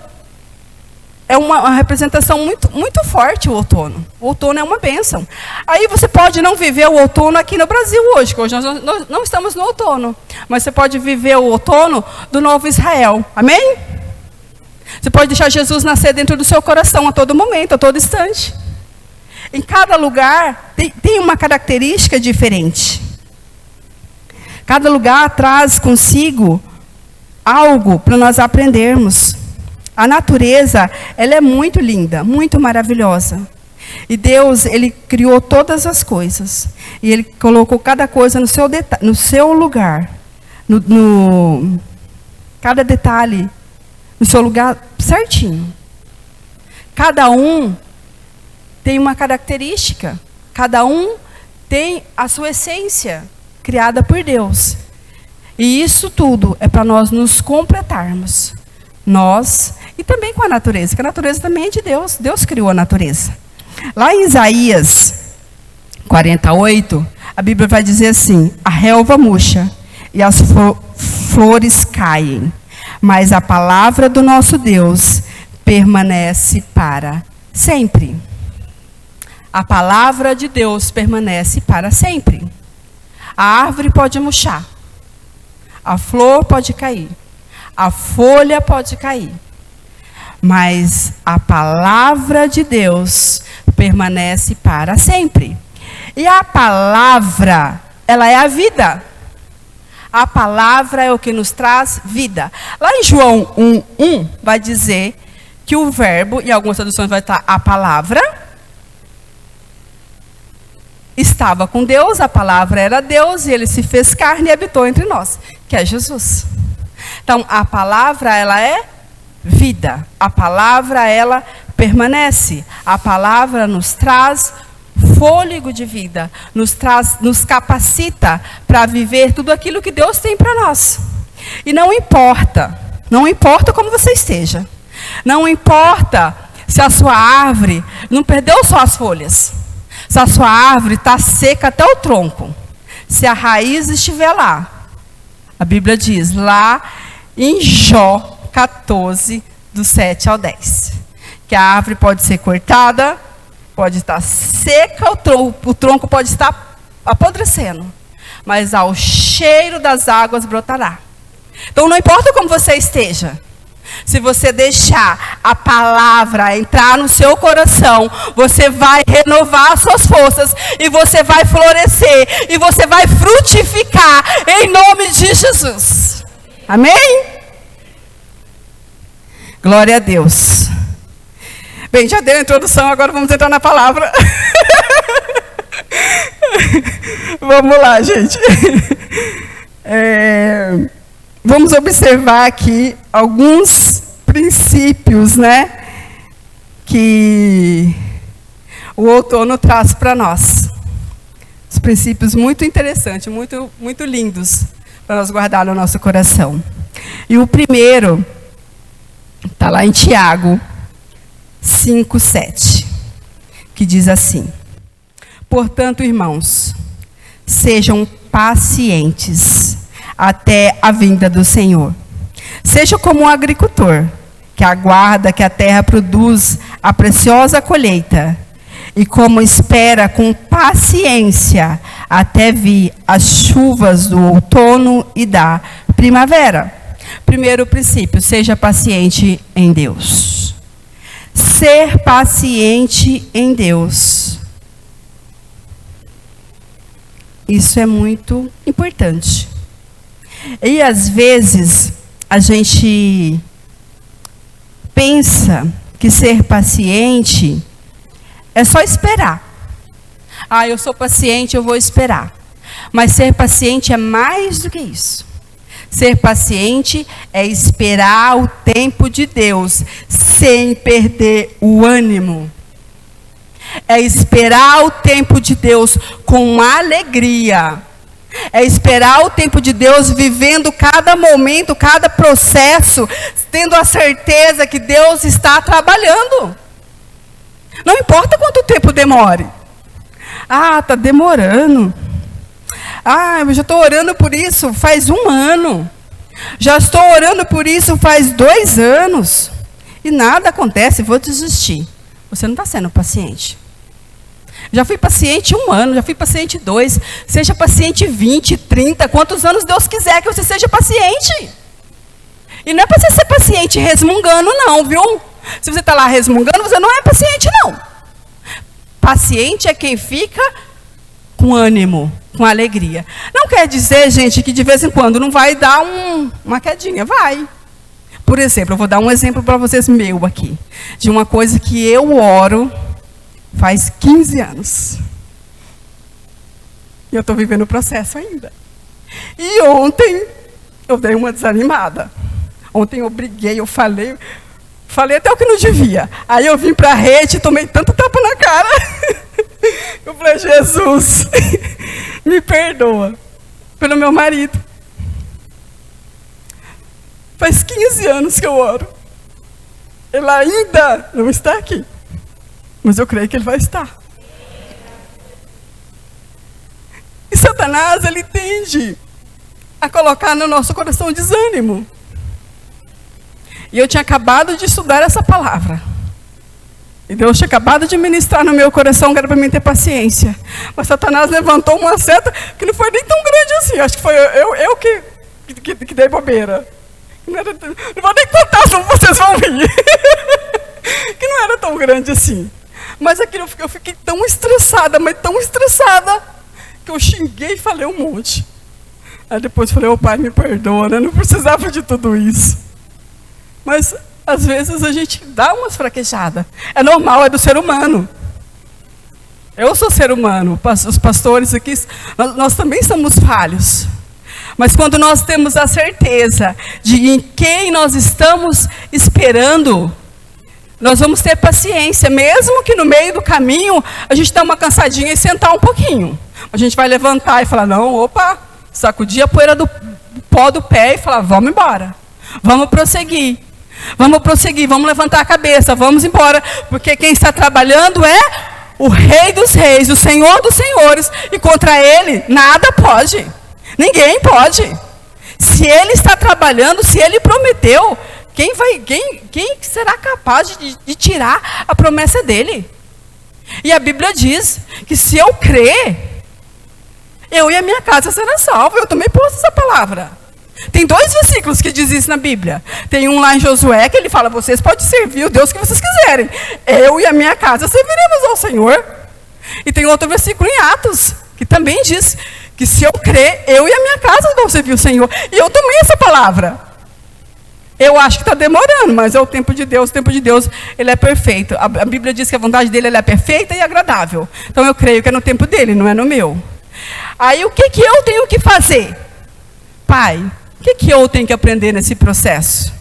Speaker 6: é uma representação muito forte o outono. O outono é uma bênção. Aí você pode não viver o outono aqui no Brasil hoje, que hoje nós não estamos no outono. Mas você pode viver o outono do novo Israel. Amém? Você pode deixar Jesus nascer dentro do seu coração a todo momento, a todo instante. Em cada lugar tem uma característica diferente. Cada lugar traz consigo algo para nós aprendermos. A natureza, ela é muito linda, muito maravilhosa. E Deus, ele criou todas as coisas. E ele colocou cada coisa no seu lugar. Cada detalhe no seu lugar certinho. Cada um tem uma característica. Cada um tem a sua essência, criada por Deus. E isso tudo é para nós nos completarmos. Nós, e também com a natureza, que a natureza também é de Deus. Deus criou a natureza. Lá em Isaías 48, a Bíblia vai dizer assim: a relva murcha e as flores caem, mas a palavra do nosso Deus permanece para sempre. A palavra de Deus permanece para sempre. A árvore pode murchar, a flor pode cair, a folha pode cair, mas a palavra de Deus permanece para sempre. E a palavra, ela é a vida. A palavra é o que nos traz vida. Lá em João 1:1 vai dizer que o verbo, em algumas traduções vai estar a palavra, estava com Deus, a palavra era Deus, e ele se fez carne e habitou entre nós, que é Jesus. Então, a palavra, ela é vida. A palavra, ela permanece. A palavra nos traz fôlego de vida, nos capacita para viver tudo aquilo que Deus tem para nós. E não importa como você esteja. Não importa se a sua árvore não perdeu só as folhas. Se a sua árvore está seca até o tronco. se a raiz estiver lá. A Bíblia diz lá em Jó 14, do 7 ao 10, que a árvore pode ser cortada, pode estar seca, o tronco pode estar apodrecendo, mas ao cheiro das águas brotará. Então não importa como você esteja, se você deixar a palavra entrar no seu coração, você vai renovar as suas forças, e você vai florescer, e você vai frutificar, em nome de Jesus. Amém? Glória a Deus. Bem, já deu a introdução, agora vamos entrar na palavra. Vamos lá, gente. Vamos observar aqui alguns princípios, né, que o outono traz para nós. Os princípios muito interessantes, muito lindos, para nós guardar no nosso coração. E o primeiro está lá em Tiago 5:7, que diz assim: portanto, irmãos, sejam pacientes até a vinda do Senhor. Seja como um agricultor, que aguarda que a terra produza a preciosa colheita, e como espera com paciência até vir as chuvas do outono e da primavera. Primeiro princípio, seja paciente em Deus. Ser paciente em Deus. Isso é muito importante. E às vezes a gente pensa que ser paciente é só esperar. Ah, eu sou paciente, eu vou esperar. Mas ser paciente é mais do que isso. Ser paciente é esperar o tempo de Deus sem perder o ânimo. É esperar o tempo de Deus com alegria. É esperar o tempo de Deus, vivendo cada momento, cada processo, tendo a certeza que Deus está trabalhando. Não importa quanto tempo demore. Ah, está demorando. Ah, eu já estou orando por isso faz 1 ano. Já estou orando por isso faz 2 anos. E nada acontece, vou desistir. Você não está sendo paciente. Já fui paciente 1 ano, já fui paciente 2. Seja paciente 20, 30, quantos anos Deus quiser que você seja paciente. E não é para você ser paciente resmungando, não, viu? Se você está lá resmungando, você não é paciente, não. Paciente é quem fica com ânimo, com alegria. Não quer dizer, gente, que de vez em quando não vai dar uma quedinha. Vai. Por exemplo, eu vou dar um exemplo para vocês meu aqui. De uma coisa que eu oro faz 15 anos. E eu estou vivendo o processo ainda. E ontem eu dei uma desanimada. Ontem eu briguei, eu falei até o que não devia. Aí eu vim para a rede e tomei tanto tapa na cara. Eu falei, Jesus, me perdoa pelo meu marido. Faz 15 anos que eu oro. Ele ainda não está aqui. Mas eu creio que ele vai estar. E Satanás, ele tende a colocar no nosso coração desânimo. E eu tinha acabado de estudar essa palavra. E Deus tinha acabado de ministrar no meu coração que era para mim ter paciência. Mas Satanás levantou uma seta que não foi nem tão grande assim. Acho que foi eu que dei bobeira. Não vou nem contar, senão vocês vão rir. Que não era tão grande assim. Mas aquilo eu fiquei tão estressada, mas tão estressada, que eu xinguei e falei um monte. Aí depois falei, Pai, me perdoa, né? Não precisava de tudo isso. Mas, às vezes, a gente dá umas fraquejadas. É normal, é do ser humano. Eu sou ser humano. Os pastores aqui, nós também somos falhos. Mas quando nós temos a certeza de em quem nós estamos esperando, nós vamos ter paciência, mesmo que no meio do caminho a gente dá uma cansadinha e sentar um pouquinho. A gente vai levantar e falar, não, opa, sacudir a poeira do pó do pé e falar, vamos embora. Vamos prosseguir. Vamos prosseguir, vamos levantar a cabeça, vamos embora. Porque quem está trabalhando é o Rei dos Reis, o Senhor dos Senhores, e contra Ele nada pode. Ninguém pode. Se Ele está trabalhando, se Ele prometeu, quem será capaz de tirar a promessa dEle? E a Bíblia diz que se eu crer, eu e a minha casa serão salvos. Eu também posso essa palavra. Tem 2 versículos que diz isso na Bíblia. Tem um lá em Josué que ele fala: vocês podem servir o Deus que vocês quiserem. Eu e a minha casa serviremos ao Senhor. E tem outro versículo em Atos que também diz que se eu crer, eu e a minha casa vão servir o Senhor. E eu tomei essa palavra. Eu acho que está demorando, mas é o tempo de Deus. O tempo de Deus, Ele é perfeito. A Bíblia diz que a vontade dEle ela é perfeita e agradável. Então eu creio que é no tempo dEle, não é no meu. Aí o que eu tenho que fazer? Pai, o que eu tenho que aprender nesse processo?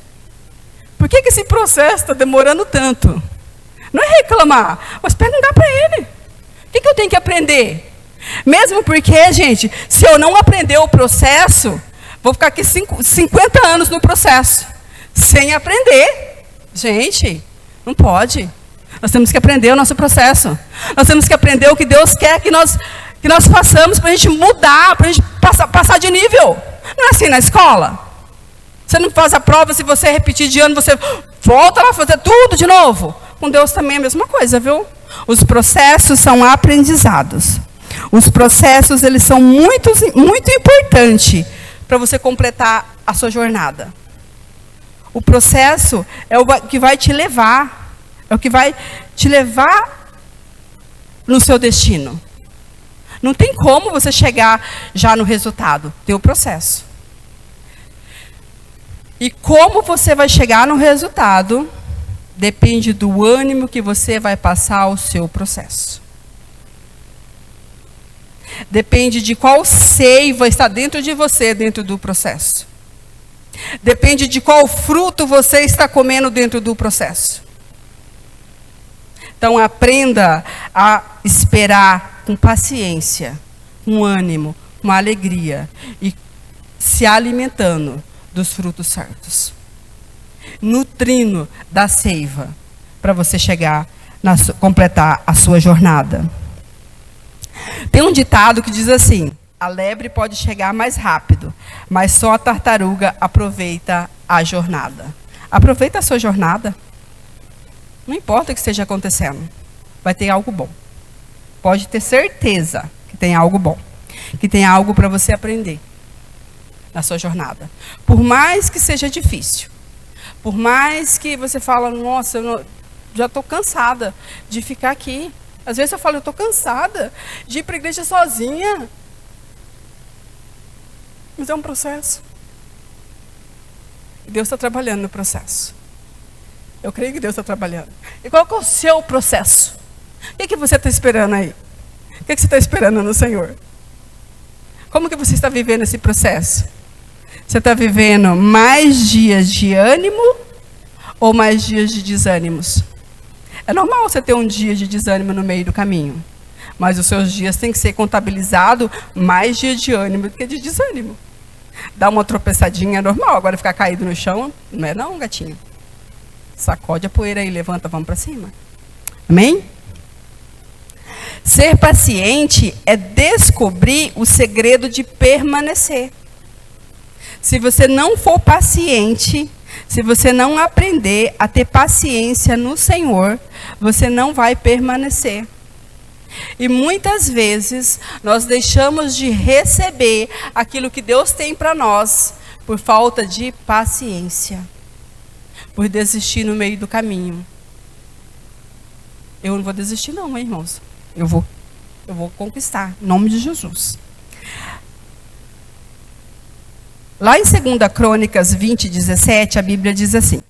Speaker 6: Por que esse processo está demorando tanto? Não é reclamar, mas perguntar para Ele. O que eu tenho que aprender? Mesmo porque, gente, se eu não aprender o processo, vou ficar aqui 50 anos no processo, sem aprender. Gente, não pode. Nós temos que aprender o nosso processo. Nós temos que aprender o que Deus quer que nós façamos para a gente mudar, para a gente passar de nível. Não é assim na escola? Você não faz a prova, se você repetir de ano, você volta lá fazer tudo de novo. Com Deus também é a mesma coisa, viu? Os processos são aprendizados. Os processos, eles são muito importantes para você completar a sua jornada. O processo é o que vai te levar, no seu destino. Não tem como você chegar já no resultado, tem o processo. E como você vai chegar no resultado, depende do ânimo que você vai passar o seu processo. Depende de qual seiva está dentro de você, dentro do processo. Depende de qual fruto você está comendo dentro do processo. Então aprenda a esperar com paciência, com ânimo, com alegria e se alimentando dos frutos certos. Nutrindo da seiva para você chegar completar a sua jornada. Tem um ditado que diz assim: a lebre pode chegar mais rápido, mas só a tartaruga aproveita a jornada. Aproveita a sua jornada. Não importa o que esteja acontecendo, vai ter algo bom. Pode ter certeza que tem algo bom, que tem algo para você aprender na sua jornada. Por mais que seja difícil, por mais que você fala: nossa, já estou cansada de ficar aqui. Às vezes eu falo: eu estou cansada de ir para a igreja sozinha. Mas é um processo. Deus está trabalhando no processo. Eu creio que Deus está trabalhando. E qual que é o seu processo? O que você está esperando aí? O que você está esperando no Senhor? Como que você está vivendo esse processo? Você está vivendo mais dias de ânimo ou mais dias de desânimos? É normal você ter um dia de desânimo no meio do caminho, mas os seus dias têm que ser contabilizados mais dias de ânimo do que de desânimo. Dar uma tropeçadinha é normal, agora ficar caído no chão, não é não, gatinho? Sacode a poeira aí, levanta, vamos para cima. Amém? Ser paciente é descobrir o segredo de permanecer. Se você não for paciente, se você não aprender a ter paciência no Senhor, você não vai permanecer. E muitas vezes nós deixamos de receber aquilo que Deus tem para nós por falta de paciência, por desistir no meio do caminho. Eu não vou desistir não, hein, irmãos? Eu vou conquistar, em nome de Jesus. Lá em 2 Crônicas 20:17, a Bíblia diz assim: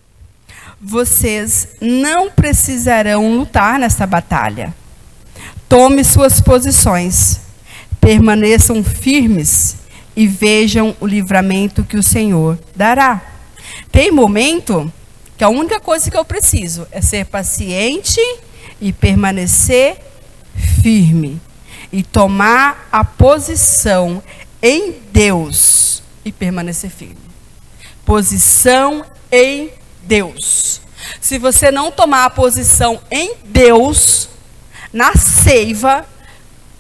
Speaker 6: vocês não precisarão lutar nesta batalha. Tome suas posições, permaneçam firmes e vejam o livramento que o Senhor dará. Tem momento que a única coisa que eu preciso é ser paciente e permanecer firme. E tomar a posição em Deus e permanecer firme. Posição em Deus. Se você não tomar a posição em Deus, na seiva,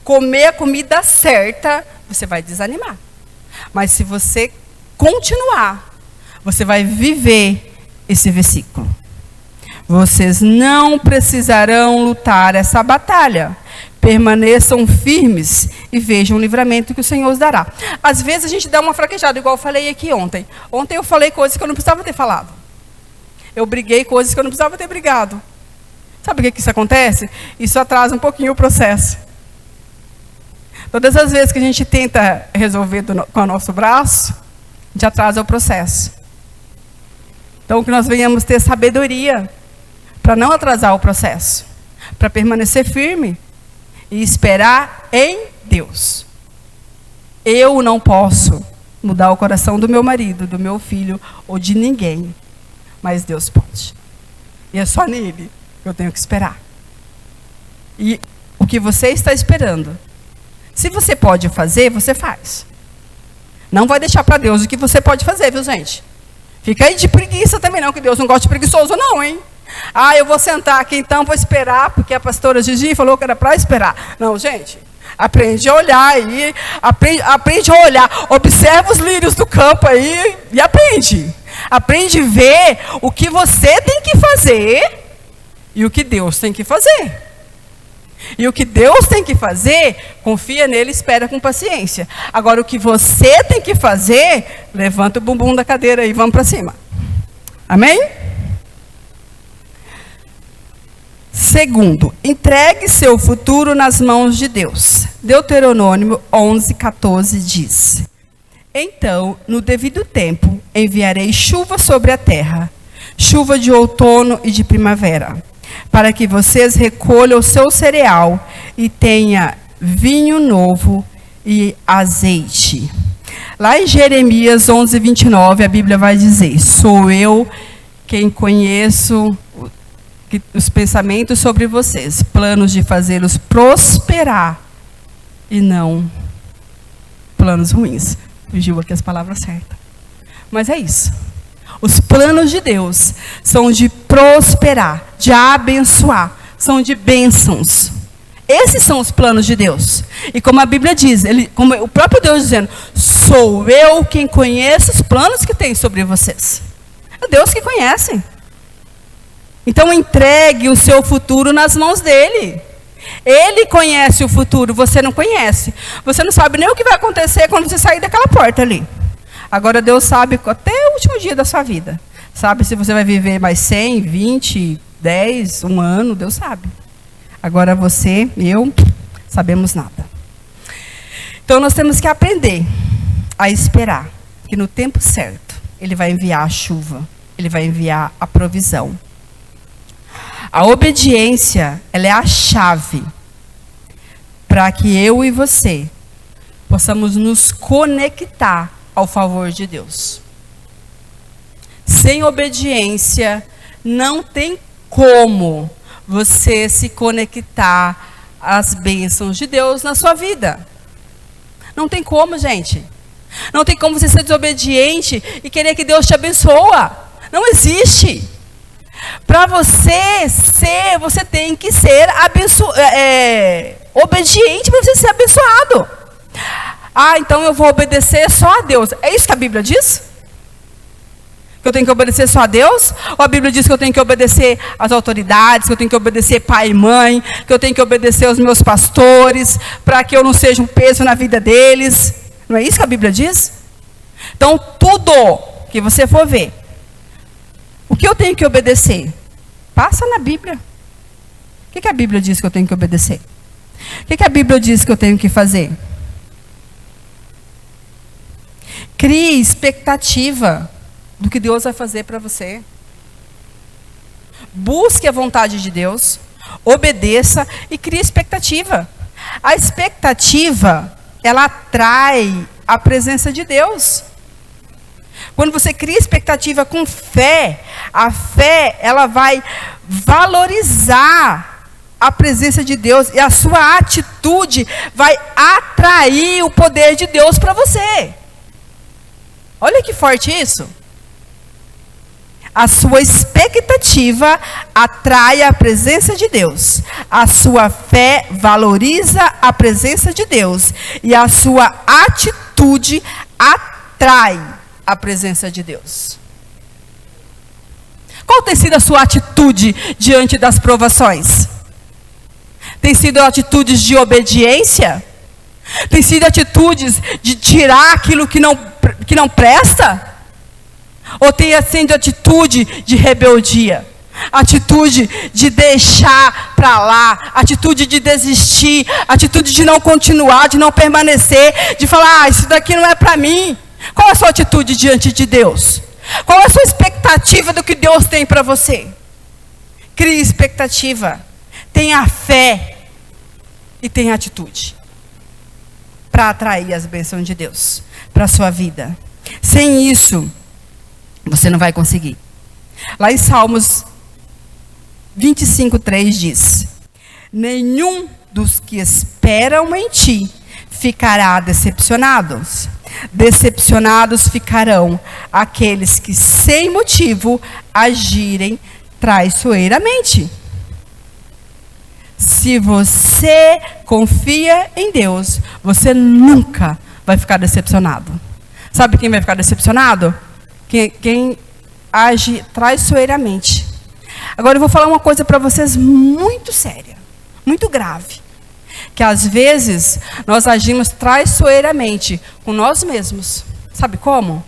Speaker 6: comer a comida certa, você vai desanimar. Mas se você continuar, você vai viver esse versículo. Vocês não precisarão lutar essa batalha. Permaneçam firmes e vejam o livramento que o Senhor os dará. Às vezes a gente dá uma fraquejada, igual eu falei aqui ontem. Ontem eu falei coisas que eu não precisava ter falado. Eu briguei coisas que eu não precisava ter brigado. Sabe o que isso acontece? Isso atrasa um pouquinho o processo. Todas as vezes que a gente tenta resolver com o nosso braço, a gente atrasa o processo. Então, que nós venhamos ter sabedoria para não atrasar o processo, para permanecer firme e esperar em Deus. Eu não posso mudar o coração do meu marido, do meu filho ou de ninguém, mas Deus pode. E é só nele que eu tenho que esperar. E o que você está esperando, se você pode fazer, você faz. Não vai deixar para Deus o que você pode fazer, viu, gente? Fica aí de preguiça também não, que Deus não gosta de preguiçoso não, hein? Ah, eu vou sentar aqui então, vou esperar, porque a pastora Gigi falou que era para esperar. Não, gente, aprende a olhar aí, aprende a olhar, observa os lírios do campo aí e aprende. Aprende a ver o que você tem que fazer e o que Deus tem que fazer. E o que Deus tem que fazer, confia nele e espera com paciência. Agora, o que você tem que fazer, levanta o bumbum da cadeira e vamos para cima. Amém? Segundo, entregue seu futuro nas mãos de Deus. Deuteronômio 11:14 diz: então, no devido tempo, enviarei chuva sobre a terra, chuva de outono e de primavera, para que vocês recolham o seu cereal e tenha vinho novo e azeite. Lá em Jeremias 11:29, a Bíblia vai dizer: sou eu quem conheço os pensamentos sobre vocês, planos de fazê-los prosperar e não planos ruins. Fugiu aqui as palavras certas. Mas é isso. Os planos de Deus são de prosperar, de abençoar, são de bênçãos. Esses são os planos de Deus. E como a Bíblia diz, como o próprio Deus dizendo, sou eu quem conheço os planos que tem sobre vocês. É Deus que conhece. Então entregue o seu futuro nas mãos dele. Ele conhece o futuro, você não conhece. Você não sabe nem o que vai acontecer quando você sair daquela porta ali. Agora Deus sabe até o último dia da sua vida. Sabe se você vai viver mais 100, 20, 10, um ano, Deus sabe. Agora você e eu, sabemos nada. Então nós temos que aprender a esperar, que no tempo certo, Ele vai enviar a chuva, Ele vai enviar a provisão. A obediência, ela é a chave para que eu e você possamos nos conectar ao favor de Deus. Sem obediência, não tem como você se conectar às bênçãos de Deus na sua vida. Não tem como, gente. Não tem como você ser desobediente e querer que Deus te abençoe. Não existe. Para você ser, você tem que ser obediente para você ser abençoado. Ah, então eu vou obedecer só a Deus. É isso que a Bíblia diz? Que eu tenho que obedecer só a Deus? Ou a Bíblia diz que eu tenho que obedecer às autoridades, que eu tenho que obedecer pai e mãe, que eu tenho que obedecer aos meus pastores, para que eu não seja um peso na vida deles? Não é isso que a Bíblia diz? Então, tudo que você for ver, o que eu tenho que obedecer? Passa na Bíblia. O que a Bíblia diz que eu tenho que obedecer? O que a Bíblia diz que eu tenho que fazer? Crie expectativa do que Deus vai fazer para você. Busque a vontade de Deus, obedeça e crie expectativa. A expectativa, ela atrai a presença de Deus. Quando você cria expectativa com fé, a fé, ela vai valorizar a presença de Deus e a sua atitude vai atrair o poder de Deus para você. Olha que forte isso. A sua expectativa atrai a presença de Deus. A sua fé valoriza a presença de Deus. E a sua atitude atrai a presença de Deus. Qual tem sido a sua atitude diante das provações? Tem sido atitudes de obediência? Tem sido atitudes de tirar aquilo que não presta? Ou tem sido atitude de rebeldia? Atitude de deixar para lá, atitude de desistir, atitude de não continuar, de não permanecer, de falar, isso daqui não é para mim. Qual é a sua atitude diante de Deus? Qual é a sua expectativa do que Deus tem para você? Crie expectativa, tenha fé e tenha atitude para atrair as bênçãos de Deus para a sua vida. Sem isso, você não vai conseguir. Lá em Salmos 25:3 diz: nenhum dos que esperam em ti ficará decepcionados. Decepcionados ficarão aqueles que sem motivo agirem traiçoeiramente. Se você confia em Deus, você nunca vai ficar decepcionado. Sabe quem vai ficar decepcionado? Quem age traiçoeiramente. Agora eu vou falar uma coisa para vocês muito séria, muito grave. Que às vezes nós agimos traiçoeiramente com nós mesmos. Sabe como?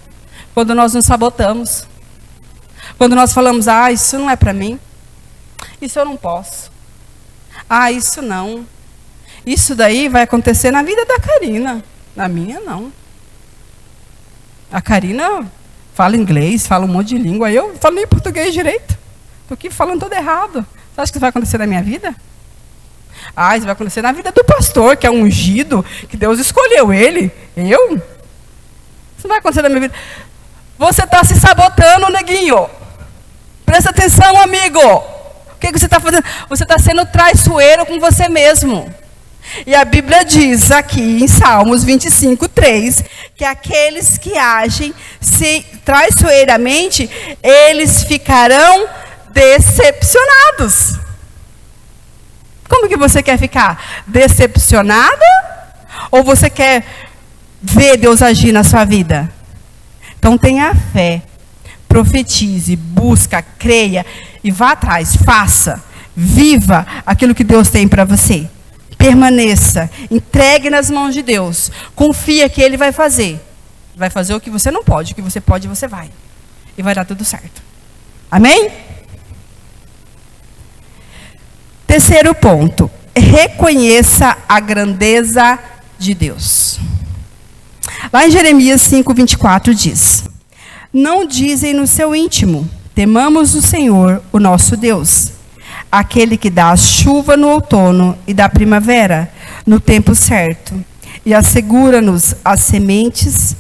Speaker 6: Quando nós nos sabotamos. Quando nós falamos, isso não é para mim. Isso eu não posso. Isso não. Isso daí vai acontecer na vida da Karina. Na minha, não. A Karina fala inglês, fala um monte de língua. Eu falo nem português direito. Estou aqui falando tudo errado. Você acha que isso vai acontecer na minha vida? Isso vai acontecer na vida do pastor, que é ungido, que Deus escolheu ele. Eu? Isso não vai acontecer na minha vida. Você está se sabotando, neguinho. Presta atenção, amigo. O que você está fazendo? Você está sendo traiçoeiro com você mesmo. E a Bíblia diz aqui em Salmos 25:3 que aqueles que agem traiçoeiramente, eles ficarão decepcionados. Como que você quer ficar? Decepcionada? Ou você quer ver Deus agir na sua vida? Então tenha fé, profetize, busca, creia e vá atrás, faça, viva aquilo que Deus tem para você. Permaneça, entregue nas mãos de Deus, confia que Ele vai fazer. Vai fazer o que você não pode, o que você pode, você vai. E vai dar tudo certo. Amém? Terceiro ponto, reconheça a grandeza de Deus. Lá em Jeremias 5:24 diz: não dizem no seu íntimo, temamos o Senhor, o nosso Deus, aquele que dá a chuva no outono e da primavera, no tempo certo, e assegura-nos as sementes,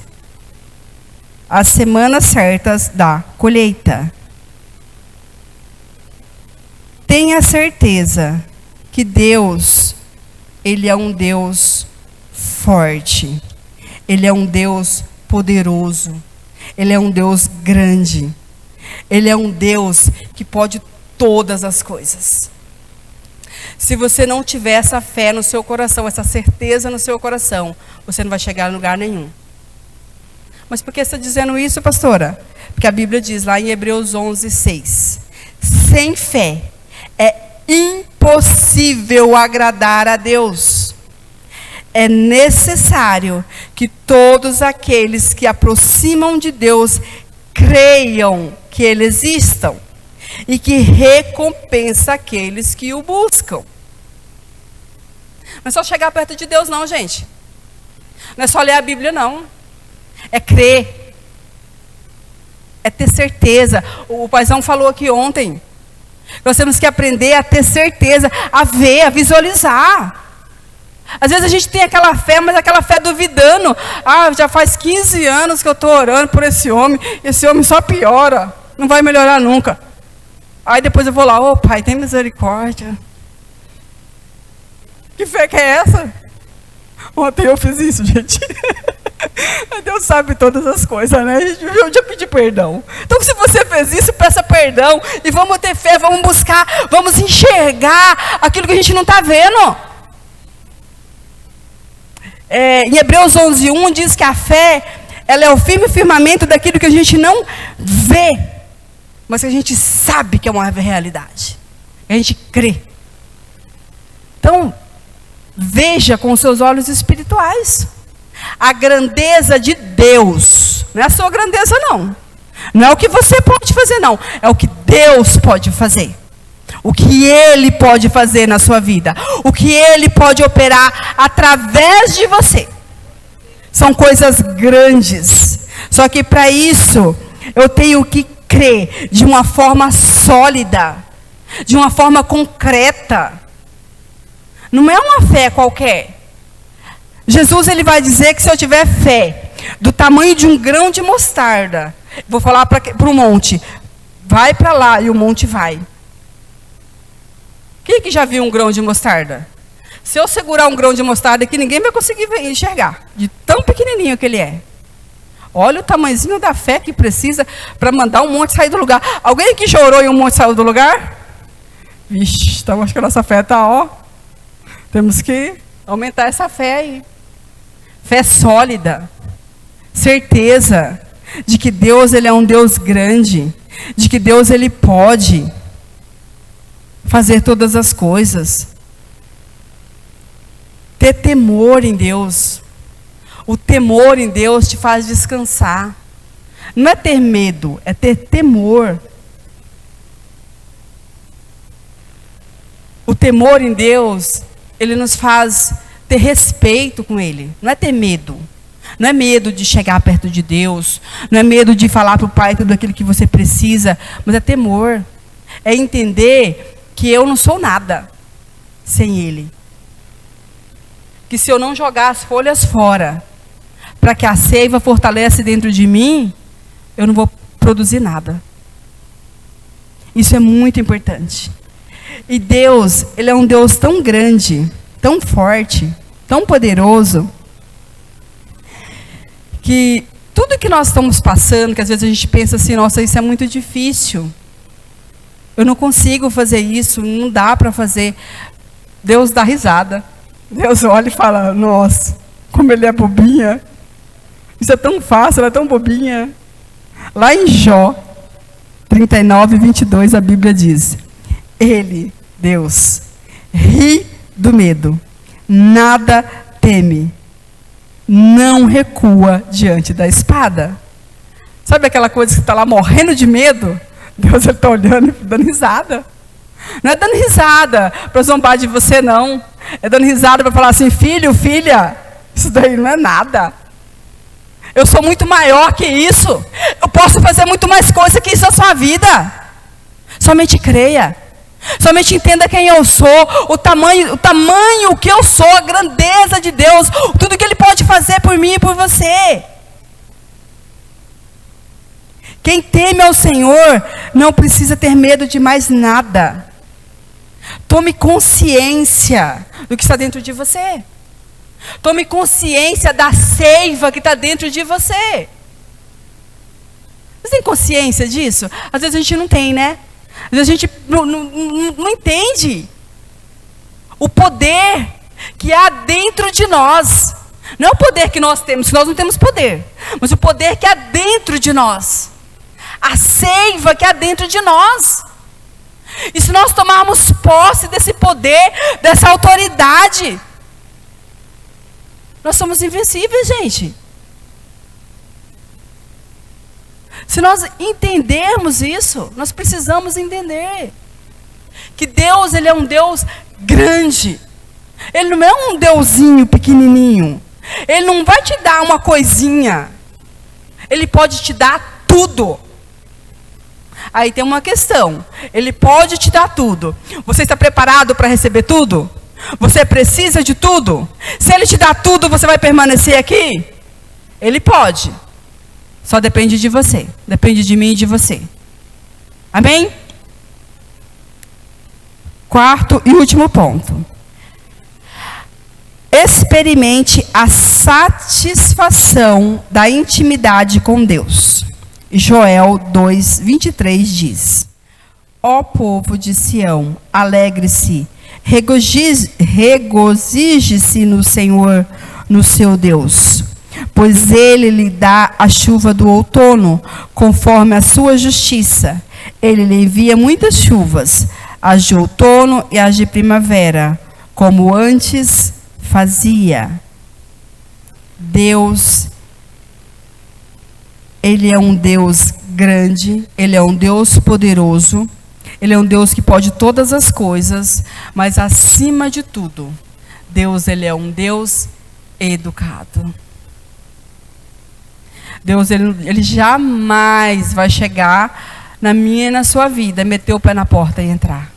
Speaker 6: as semanas certas da colheita. Tenha certeza que Deus, Ele é um Deus forte. Ele é um Deus poderoso. Ele é um Deus grande. Ele é um Deus que pode todas as coisas. Se você não tiver essa fé no seu coração, essa certeza no seu coração, você não vai chegar a lugar nenhum. Mas por que você está dizendo isso, pastora? Porque a Bíblia diz lá em Hebreus 11:6, sem fé é impossível agradar a Deus. É necessário que todos aqueles que aproximam de Deus creiam que Ele exista e que recompensa aqueles que o buscam. Não é só chegar perto de Deus não, gente. Não é só ler a Bíblia não. É crer. É ter certeza. O paizão falou aqui ontem. Nós temos que aprender a ter certeza, a ver, a visualizar. Às vezes a gente tem aquela fé, mas aquela fé duvidando. Já faz 15 anos que eu estou orando por esse homem só piora. Não vai melhorar nunca. Aí depois eu vou lá, Pai, tem misericórdia. Que fé que é essa? Ontem eu fiz isso, gente. Deus sabe todas as coisas, né? Eu já pedi perdão. Então, se você fez isso, peça perdão. E vamos ter fé, vamos buscar, vamos enxergar aquilo que a gente não está vendo. Em Hebreus 11:1 diz que a fé, ela é o firme firmamento daquilo que a gente não vê, mas que a gente sabe que é uma realidade. A gente crê. Então, veja com os seus olhos espirituais a grandeza de Deus. Não é a sua grandeza, não. Não é o que você pode fazer, não. É o que Deus pode fazer. O que Ele pode fazer na sua vida. O que Ele pode operar através de você. São coisas grandes. Só que para isso, eu tenho que crer de uma forma sólida. De uma forma concreta. Não é uma fé qualquer. Jesus, ele vai dizer que se eu tiver fé do tamanho de um grão de mostarda, vou falar para o monte, vai para lá, e o monte vai. Quem que já viu um grão de mostarda? Se eu segurar um grão de mostarda aqui, ninguém vai conseguir enxergar, de tão pequenininho que ele é. Olha o tamanhozinho da fé que precisa para mandar um monte sair do lugar. Alguém aqui chorou e um monte saiu do lugar? Vixe, então acho que a nossa fé está, ó. Temos que aumentar essa fé aí. Fé sólida. Certeza de que Deus, ele é um Deus grande. De que Deus, ele pode fazer todas as coisas. Ter temor em Deus. O temor em Deus te faz descansar. Não é ter medo, é ter temor. O temor em Deus, ele nos faz ter respeito com Ele. Não é ter medo. Não é medo de chegar perto de Deus. Não é medo de falar para o Pai tudo aquilo que você precisa. Mas é temor. É entender que eu não sou nada sem Ele. Que se eu não jogar as folhas fora, para que a seiva fortaleça dentro de mim, eu não vou produzir nada. Isso é muito importante. E Deus, ele é um Deus tão grande, tão forte, tão poderoso, que tudo que nós estamos passando, que às vezes a gente pensa assim, nossa, isso é muito difícil. Eu não consigo fazer isso, não dá para fazer. Deus dá risada. Deus olha e fala, nossa, como ele é bobinha. Isso é tão fácil, ela é tão bobinha. Lá em Jó 39:22, a Bíblia diz: Ele, Deus, ri do medo, nada teme, não recua diante da espada. Sabe aquela coisa que está lá morrendo de medo? Deus está olhando e dando risada. Não é dando risada para zombar de você, não. É dando risada para falar assim, filho, filha, isso daí não é nada. Eu sou muito maior que isso. Eu posso fazer muito mais coisa que isso na sua vida. Somente creia. Somente entenda quem eu sou, o tamanho que eu sou, a grandeza de Deus, tudo que Ele pode fazer por mim e por você. Quem teme ao Senhor não precisa ter medo de mais nada. Tome consciência do que está dentro de você. Tome consciência da seiva que está dentro de você. Você tem consciência disso? Às vezes a gente não tem, né? Às vezes a gente não entende o poder que há dentro de nós. Não é o poder que nós temos, que nós não temos poder, mas o poder que há dentro de nós. A seiva que há dentro de nós. E se nós tomarmos posse desse poder, dessa autoridade, nós somos invencíveis, gente. Se nós entendermos isso, nós precisamos entender que Deus, Ele é um Deus grande. Ele não é um deusinho pequenininho. Ele não vai te dar uma coisinha. Ele pode te dar tudo. Aí tem uma questão. Ele pode te dar tudo. Você está preparado para receber tudo? Você precisa de tudo? Se Ele te dá tudo, você vai permanecer aqui? Ele pode. Só depende de você. Depende de mim e de você. Amém? Quarto e último ponto. experimente a satisfação da intimidade com Deus. Joel 2:23 diz: Ó povo de Sião, alegre-se, regozije-se no Senhor, no seu Deus, pois ele lhe dá a chuva do outono, conforme a sua justiça. Ele lhe envia muitas chuvas, as de outono e as de primavera, como antes fazia. Deus, Ele é um Deus grande, Ele é um Deus poderoso, Ele é um Deus que pode todas as coisas, mas acima de tudo, Deus, Ele é um Deus educado. Deus, Ele jamais vai chegar na minha e na sua vida, meter o pé na porta e entrar.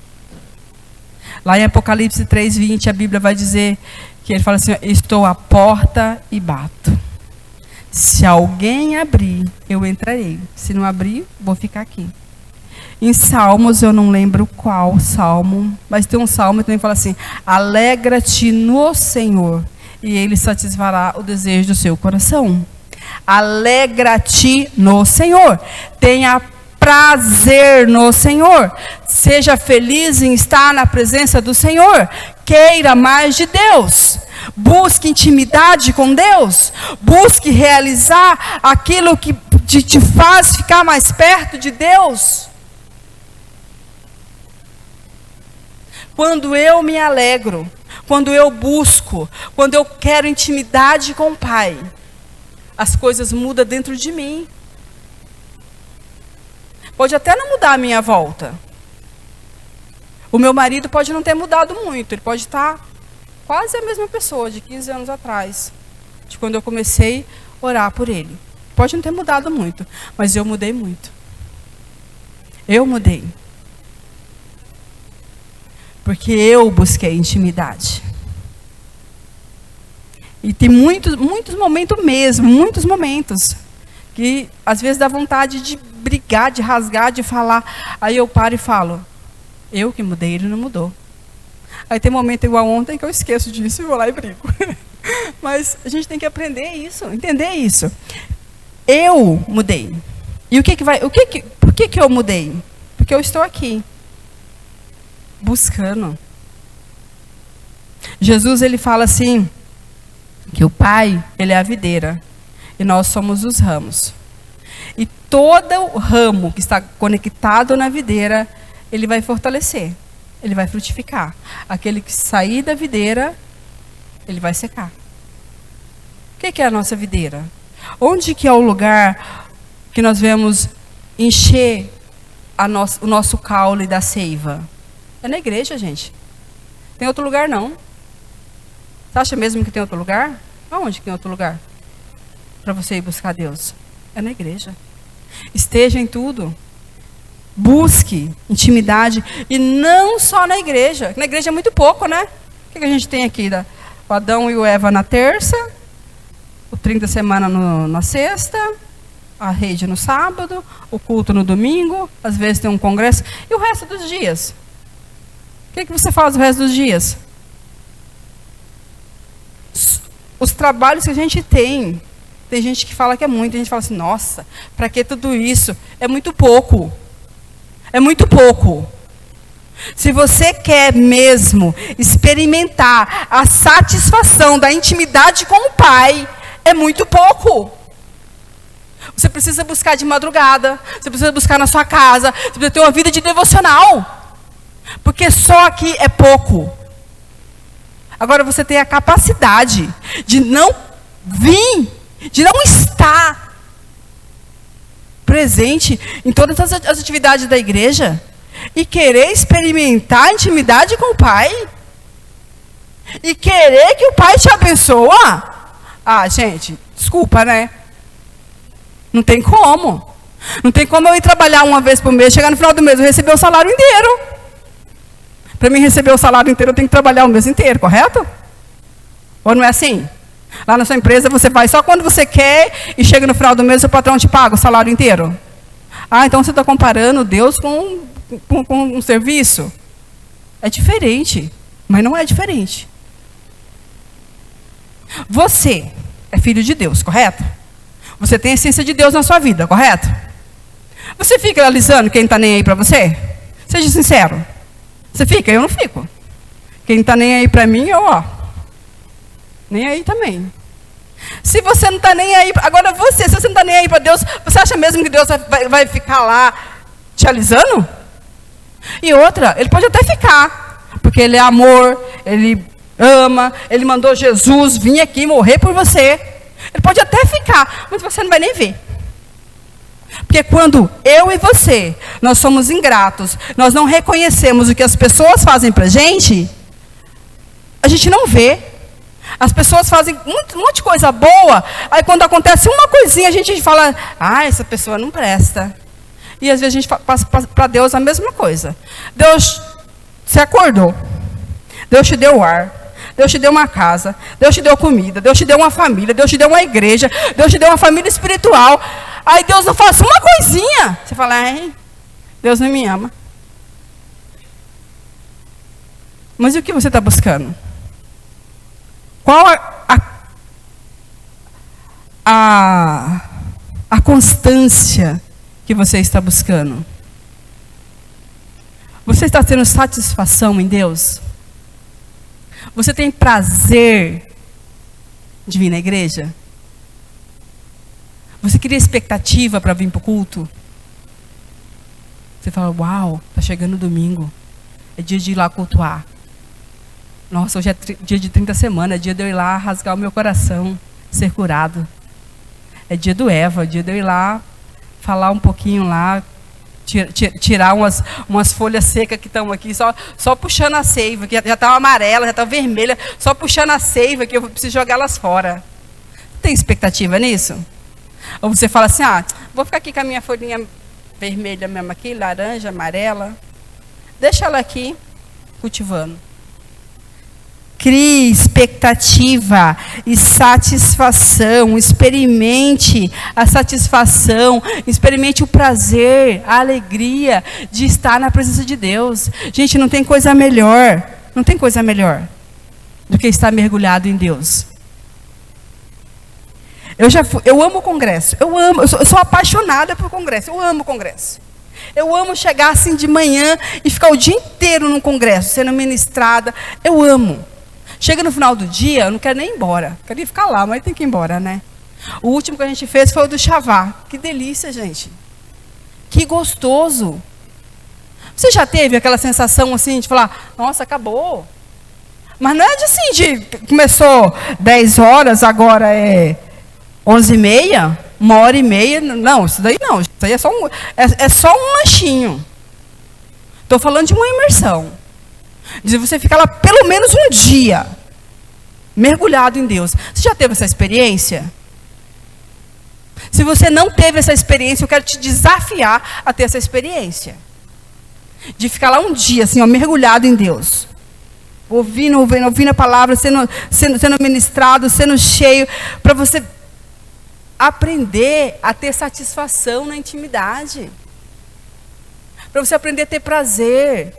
Speaker 6: Lá em Apocalipse 3:20, a Bíblia vai dizer que Ele fala assim: estou à porta e bato. Se alguém abrir, eu entrarei. Se não abrir, vou ficar aqui. Em Salmos, eu não lembro qual salmo, mas tem um salmo que também fala assim: alegra-te no Senhor, e Ele satisfará o desejo do seu coração. Alegra-te no Senhor. Tenha prazer no Senhor. Seja feliz em estar na presença do Senhor. Queira mais de Deus. Busque intimidade com Deus. Busque realizar aquilo que te faz ficar mais perto de Deus. Quando eu me alegro, quando eu busco, quando eu quero intimidade com o Pai, as coisas mudam dentro de mim. Pode até não mudar a minha volta. O meu marido pode não ter mudado muito. Ele pode estar quase a mesma pessoa de 15 anos atrás, de quando eu comecei a orar por ele. Pode não ter mudado muito, mas eu mudei muito. Eu mudei. Porque eu busquei intimidade. E tem muitos momentos mesmo, muitos momentos, que às vezes dá vontade de brigar, de rasgar, de falar. Aí eu paro e falo: eu que mudei, ele não mudou. Aí tem momento igual ontem que eu esqueço disso e vou lá e brigo. Mas a gente tem que aprender isso, entender isso. Eu mudei. E por que eu mudei? Porque eu estou aqui, buscando. Jesus, ele fala assim, que o Pai, ele é a videira, e nós somos os ramos. E todo o ramo que está conectado na videira, ele vai fortalecer, ele vai frutificar. Aquele que sair da videira, ele vai secar. O que é a nossa videira? Onde que é o lugar que nós vemos encher o nosso caule da seiva? É na igreja, gente. Tem outro lugar, não. Você acha mesmo que tem outro lugar? Aonde que tem outro lugar para você ir buscar Deus? É na igreja. Esteja em tudo. Busque intimidade. E não só na igreja. Na igreja é muito pouco, né? O que a gente tem aqui? O Adão e o Eva na terça, o 30 semana na sexta, a rede no sábado, o culto no domingo, às vezes tem um congresso. E o resto dos dias? O que você faz o resto dos dias? Os trabalhos que a gente tem gente que fala que é muito, tem gente que fala assim: nossa, para que tudo isso? É muito pouco. É muito pouco. Se você quer mesmo experimentar a satisfação da intimidade com o Pai, é muito pouco. Você precisa buscar de madrugada, você precisa buscar na sua casa, você precisa ter uma vida de devocional. Porque só aqui é pouco. Agora você tem a capacidade de não vir, de não estar presente em todas as atividades da igreja e querer experimentar a intimidade com o Pai e querer que o Pai te abençoe. Ah, gente, desculpa, né? Não tem como. Não tem como eu ir trabalhar uma vez por mês, chegar no final do mês eu receber o salário inteiro. Para mim receber o salário inteiro, eu tenho que trabalhar o mês inteiro, correto? Ou não é assim? Lá na sua empresa, você vai só quando você quer e chega no final do mês, o seu patrão te paga o salário inteiro. Ah, então você está comparando Deus com um serviço? É diferente, mas não é diferente. Você é filho de Deus, correto? Você tem a essência de Deus na sua vida, correto? Você fica analisando quem está nem aí para você? Seja sincero. Você fica? Eu não fico. Quem está nem aí para mim, nem aí também. Se você não está nem aí, agora se você não está nem aí para Deus, você acha mesmo que Deus vai ficar lá te alisando? E outra, Ele pode até ficar, porque Ele é amor, Ele ama, Ele mandou Jesus vir aqui morrer por você. Ele pode até ficar, mas você não vai nem ver. Porque quando eu e você, nós somos ingratos, nós não reconhecemos o que as pessoas fazem pra gente, a gente não vê. As pessoas fazem um monte de coisa boa, aí quando acontece uma coisinha, a gente fala, essa pessoa não presta. E às vezes a gente passa para Deus a mesma coisa. Deus, você acordou, Deus te deu ar, Deus te deu uma casa, Deus te deu comida, Deus te deu uma família, Deus te deu uma igreja, Deus te deu uma família espiritual. Aí Deus não faz uma coisinha. Você fala, Deus não me ama. Mas e o que você está buscando? Qual a constância que você está buscando? Você está tendo satisfação em Deus? Você tem prazer de vir na igreja? Você cria expectativa para vir para o culto? Você fala, uau, está chegando domingo. É dia de ir lá cultuar. Nossa, hoje é dia de 30 semanas, é dia de eu ir lá rasgar o meu coração, ser curado. É dia do Eva, é dia de eu ir lá, falar um pouquinho lá, tirar umas folhas secas que estão aqui, só puxando a seiva, que já está amarela, já está vermelha, só puxando a seiva, que eu preciso jogá-las fora. Tem expectativa nisso? Ou você fala assim, vou ficar aqui com a minha folhinha vermelha mesmo aqui, laranja, amarela, deixa ela aqui, cultivando. Crie expectativa e satisfação, experimente a satisfação, experimente o prazer, a alegria de estar na presença de Deus. Gente, não tem coisa melhor do que estar mergulhado em Deus. Eu amo o congresso, eu sou apaixonada por congresso, eu amo o congresso. Eu amo chegar assim de manhã e ficar o dia inteiro no congresso, sendo ministrada, eu amo. Chega no final do dia, eu não quero nem ir embora. Queria ficar lá, mas tem que ir embora, né? O último que a gente fez foi o do Chavá. Que delícia, gente. Que gostoso. Você já teve aquela sensação assim de falar, nossa, acabou. Mas não é assim começou 10 horas, agora é 11h30, 1h30. Não, isso daí não. Isso daí é só um lanchinho. Estou falando de uma imersão. De você ficar lá pelo menos um dia, mergulhado em Deus. Você já teve essa experiência? Se você não teve essa experiência, eu quero te desafiar a ter essa experiência. De ficar lá um dia, assim, mergulhado em Deus. Ouvindo a palavra, sendo ministrado, sendo cheio, para você aprender a ter satisfação na intimidade. Para você aprender a ter prazer.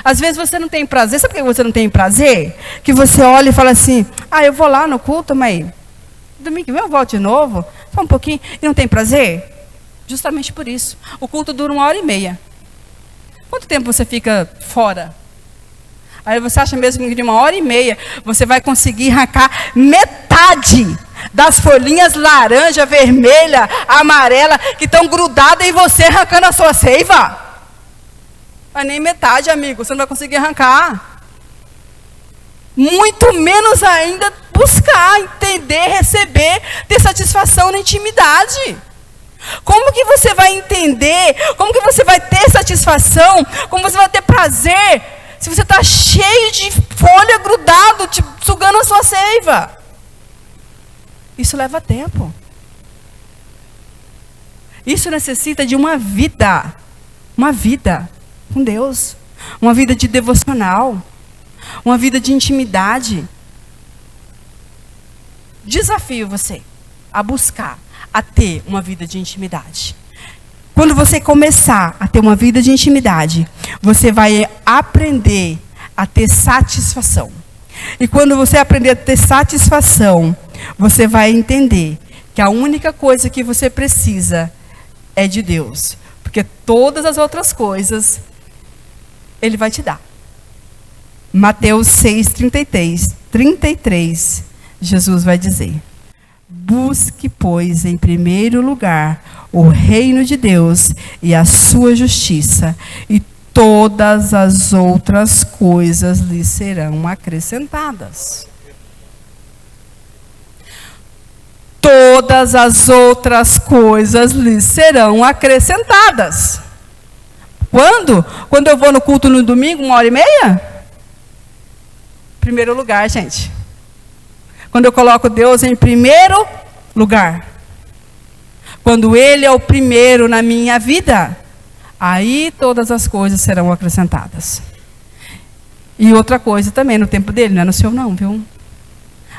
Speaker 6: Às vezes você não tem prazer. Sabe por que você não tem prazer? Que você olha e fala assim, eu vou lá no culto, mas domingo que vem eu volto de novo, só um pouquinho, e não tem prazer? Justamente por isso. O culto dura 1h30. Quanto tempo você fica fora? Aí você acha mesmo que de 1h30 você vai conseguir arrancar metade das folhinhas laranja, vermelha, amarela, que estão grudadas em você, arrancando a sua seiva? Mas nem metade, amigo, você não vai conseguir arrancar. Muito menos ainda buscar, entender, receber, ter satisfação na intimidade. Como que você vai entender? Como que você vai ter satisfação? Como você vai ter prazer? Se você está cheio de folha grudado, sugando a sua seiva. Isso leva tempo. Isso necessita de uma vida com Deus, uma vida de devocional, uma vida de intimidade. Desafio você a buscar, a ter uma vida de intimidade. Quando você começar a ter uma vida de intimidade, você vai aprender a ter satisfação. E quando você aprender a ter satisfação, você vai entender que a única coisa que você precisa é de Deus. Porque todas as outras coisas, Ele vai te dar. Mateus 6:33, Jesus vai dizer: busque, pois, em primeiro lugar o reino de Deus e a sua justiça, e todas as outras coisas lhe serão acrescentadas. Todas as outras coisas lhe serão acrescentadas. Quando? Quando eu vou no culto no domingo, 1h30? Primeiro lugar, gente. Quando eu coloco Deus em primeiro lugar. Quando Ele é o primeiro na minha vida, aí todas as coisas serão acrescentadas. E outra coisa também, no tempo dele, não é no seu não, viu?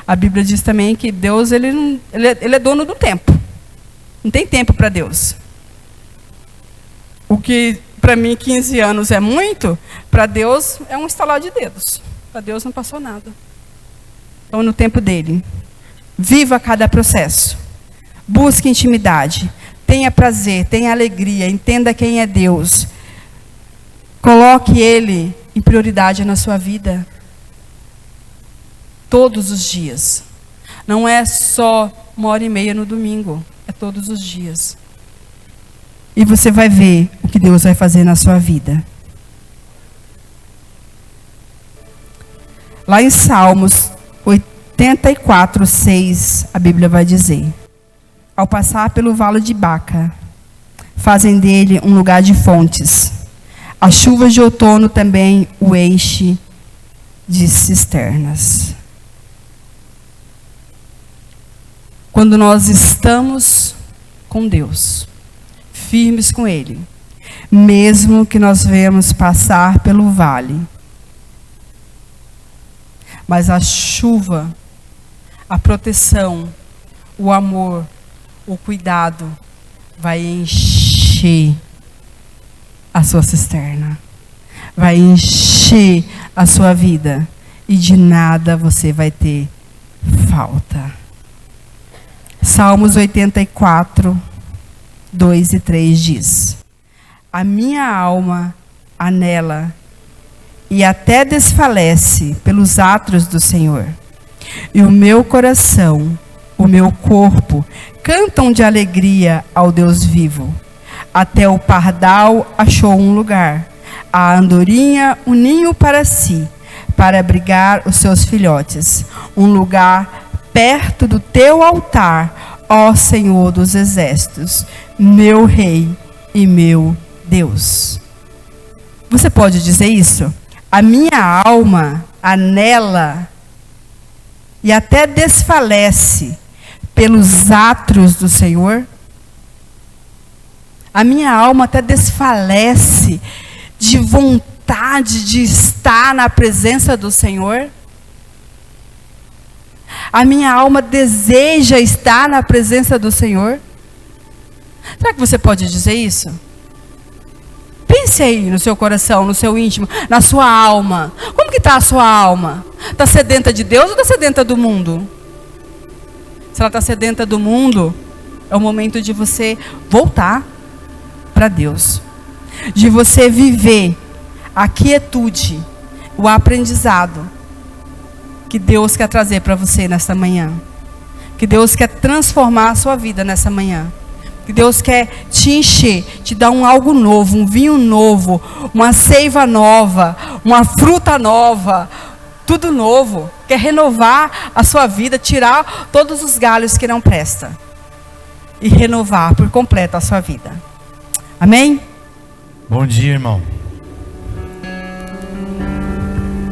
Speaker 6: A Bíblia diz também que Deus, ele é dono do tempo. Não tem tempo para Deus. O que para mim 15 anos é muito, para Deus é um estalar de dedos. Para Deus não passou nada. Então, no tempo dele, viva cada processo. Busque intimidade. Tenha prazer, tenha alegria, entenda quem é Deus. Coloque Ele em prioridade na sua vida. Todos os dias. Não é só 1h30 no domingo. É todos os dias. E você vai ver o que Deus vai fazer na sua vida. Lá em Salmos 84:6, a Bíblia vai dizer: ao passar pelo vale de Baca, fazem dele um lugar de fontes. As chuvas de outono também o enche de cisternas. Quando nós estamos com Deus, firmes com Ele, mesmo que nós venhamos passar pelo vale, mas a chuva, a proteção, o amor, o cuidado vai encher a sua cisterna, vai encher a sua vida, e de nada você vai ter falta. Salmos 84:2-3 diz: a minha alma anela e até desfalece pelos atos do Senhor, e o meu coração, o meu corpo, cantam de alegria ao Deus vivo. Até o pardal achou um lugar, a andorinha um ninho para si, para abrigar os seus filhotes, um lugar perto do teu altar, ó Senhor dos exércitos, meu Rei e meu Deus. Você pode dizer isso? A minha alma anela e até desfalece pelos atos do Senhor. A minha alma até desfalece de vontade de estar na presença do Senhor. A minha alma deseja estar na presença do Senhor. Será que você pode dizer isso? Pense aí no seu coração, no seu íntimo, na sua alma. Como que está a sua alma? Está sedenta de Deus ou está sedenta do mundo? Se ela está sedenta do mundo, é o momento de você voltar para Deus. De você viver a quietude, o aprendizado que Deus quer trazer para você nessa manhã. Que Deus quer transformar a sua vida nessa manhã. Que Deus quer te encher, te dar algo novo, um vinho novo, uma seiva nova, uma fruta nova, tudo novo. Quer renovar a sua vida, tirar todos os galhos que não prestam e renovar por completo a sua vida. Amém?
Speaker 7: Bom dia, irmão.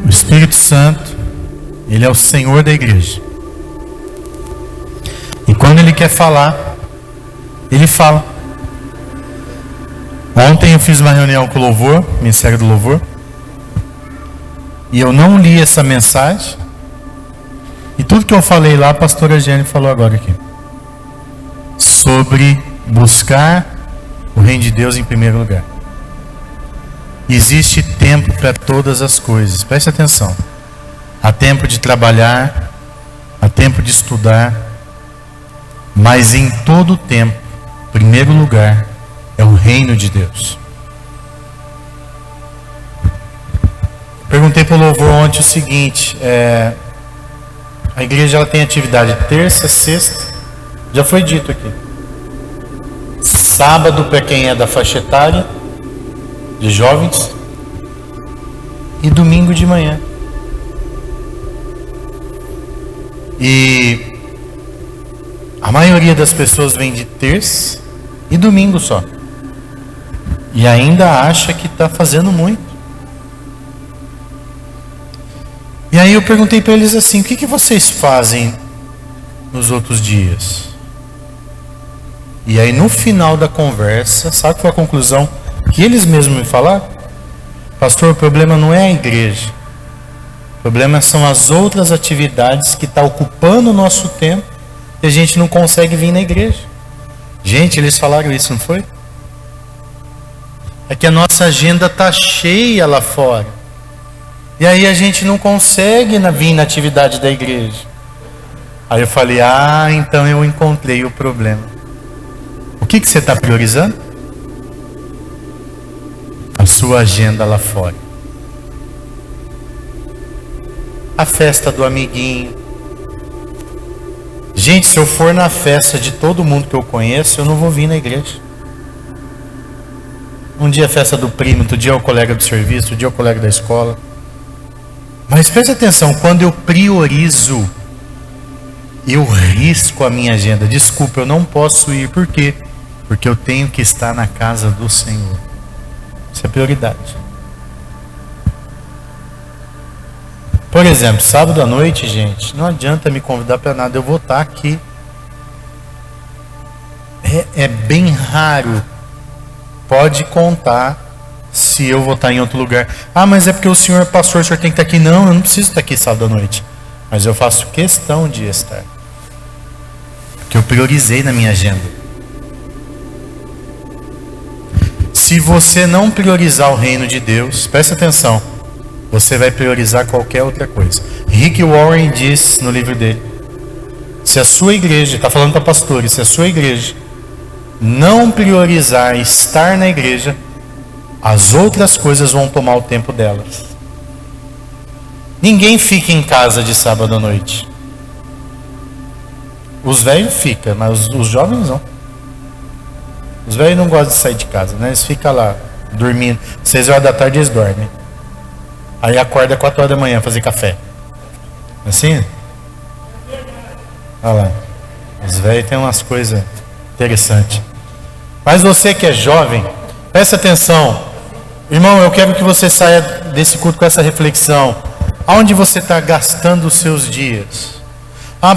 Speaker 7: O Espírito Santo, Ele é o Senhor da igreja. E quando Ele quer falar, Ele fala. Ontem eu fiz uma reunião com o louvor, Ministério do Louvor, e eu não li essa mensagem, e tudo que eu falei lá, a pastora Jenny falou agora aqui, sobre buscar o reino de Deus em primeiro lugar. Existe tempo para todas as coisas, preste atenção. há tempo de trabalhar, há tempo de estudar, mas em todo tempo, em primeiro lugar, é o reino de Deus. Perguntei para o louvor ontem o seguinte, a igreja ela tem atividade terça, sexta, já foi dito aqui. Sábado para quem é da faixa etária, de jovens, e domingo de manhã. E a maioria das pessoas vem de terça e domingo só. E ainda acha que está fazendo muito. E aí eu perguntei para eles assim, o que vocês fazem nos outros dias? E aí no final da conversa, sabe qual foi a conclusão que eles mesmos me falaram? Pastor, o problema não é a igreja. O problema são as outras atividades que estão ocupando o nosso tempo e a gente não consegue vir na igreja. Gente, eles falaram isso, não foi? É que a nossa agenda está cheia lá fora. E aí a gente não consegue vir na atividade da igreja. Aí eu falei, então eu encontrei o problema. O que você está priorizando? A sua agenda lá fora. A festa do amiguinho. Gente, se eu for na festa de todo mundo que eu conheço, eu não vou vir na igreja. Um dia é festa do primo, outro dia é o colega do serviço, outro dia é o colega da escola. Mas preste atenção, quando eu priorizo, eu risco a minha agenda. Desculpa, eu não posso ir. Por quê? Porque eu tenho que estar na casa do Senhor. Isso é prioridade. Por exemplo, sábado à noite, gente, não adianta me convidar para nada, eu vou estar aqui. É bem raro. Pode contar se eu vou estar em outro lugar. Mas é porque o senhor é pastor, o senhor tem que estar aqui. Não, eu não preciso estar aqui sábado à noite. Mas eu faço questão de estar. Porque eu priorizei na minha agenda. Se você não priorizar o reino de Deus, presta atenção, você vai priorizar qualquer outra coisa. Rick Warren diz no livro dele, se a sua igreja, está falando para pastores, se a sua igreja não priorizar estar na igreja, as outras coisas vão tomar o tempo delas. Ninguém fica em casa de sábado à noite. Os velhos ficam, mas os jovens não. Os velhos não gostam de sair de casa, né? Eles ficam lá, dormindo. 6 horas da tarde eles dormem. Aí acorda 4 horas da manhã fazer café. Assim? Olha lá. Os velhos têm umas coisas interessantes. Mas você que é jovem, presta atenção. Irmão, eu quero que você saia desse culto com essa reflexão. Aonde você está gastando os seus dias?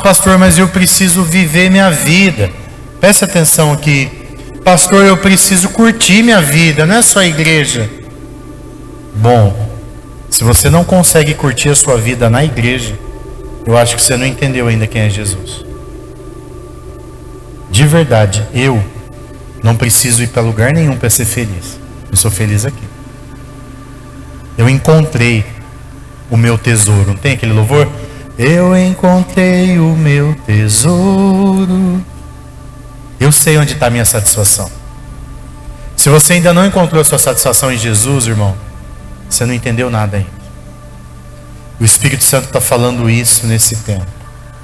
Speaker 7: Pastor, mas eu preciso viver minha vida. Presta atenção aqui. Pastor, eu preciso curtir minha vida, não é só a igreja. Bom, se você não consegue curtir a sua vida na igreja, eu acho que você não entendeu ainda quem é Jesus. De verdade, eu não preciso ir para lugar nenhum para ser feliz. Eu sou feliz aqui. Eu encontrei o meu tesouro. Não tem aquele louvor? Eu encontrei o meu tesouro. Eu sei onde está a minha satisfação. Se você ainda não encontrou a sua satisfação em Jesus, irmão, você não entendeu nada ainda. O Espírito Santo está falando isso nesse tempo.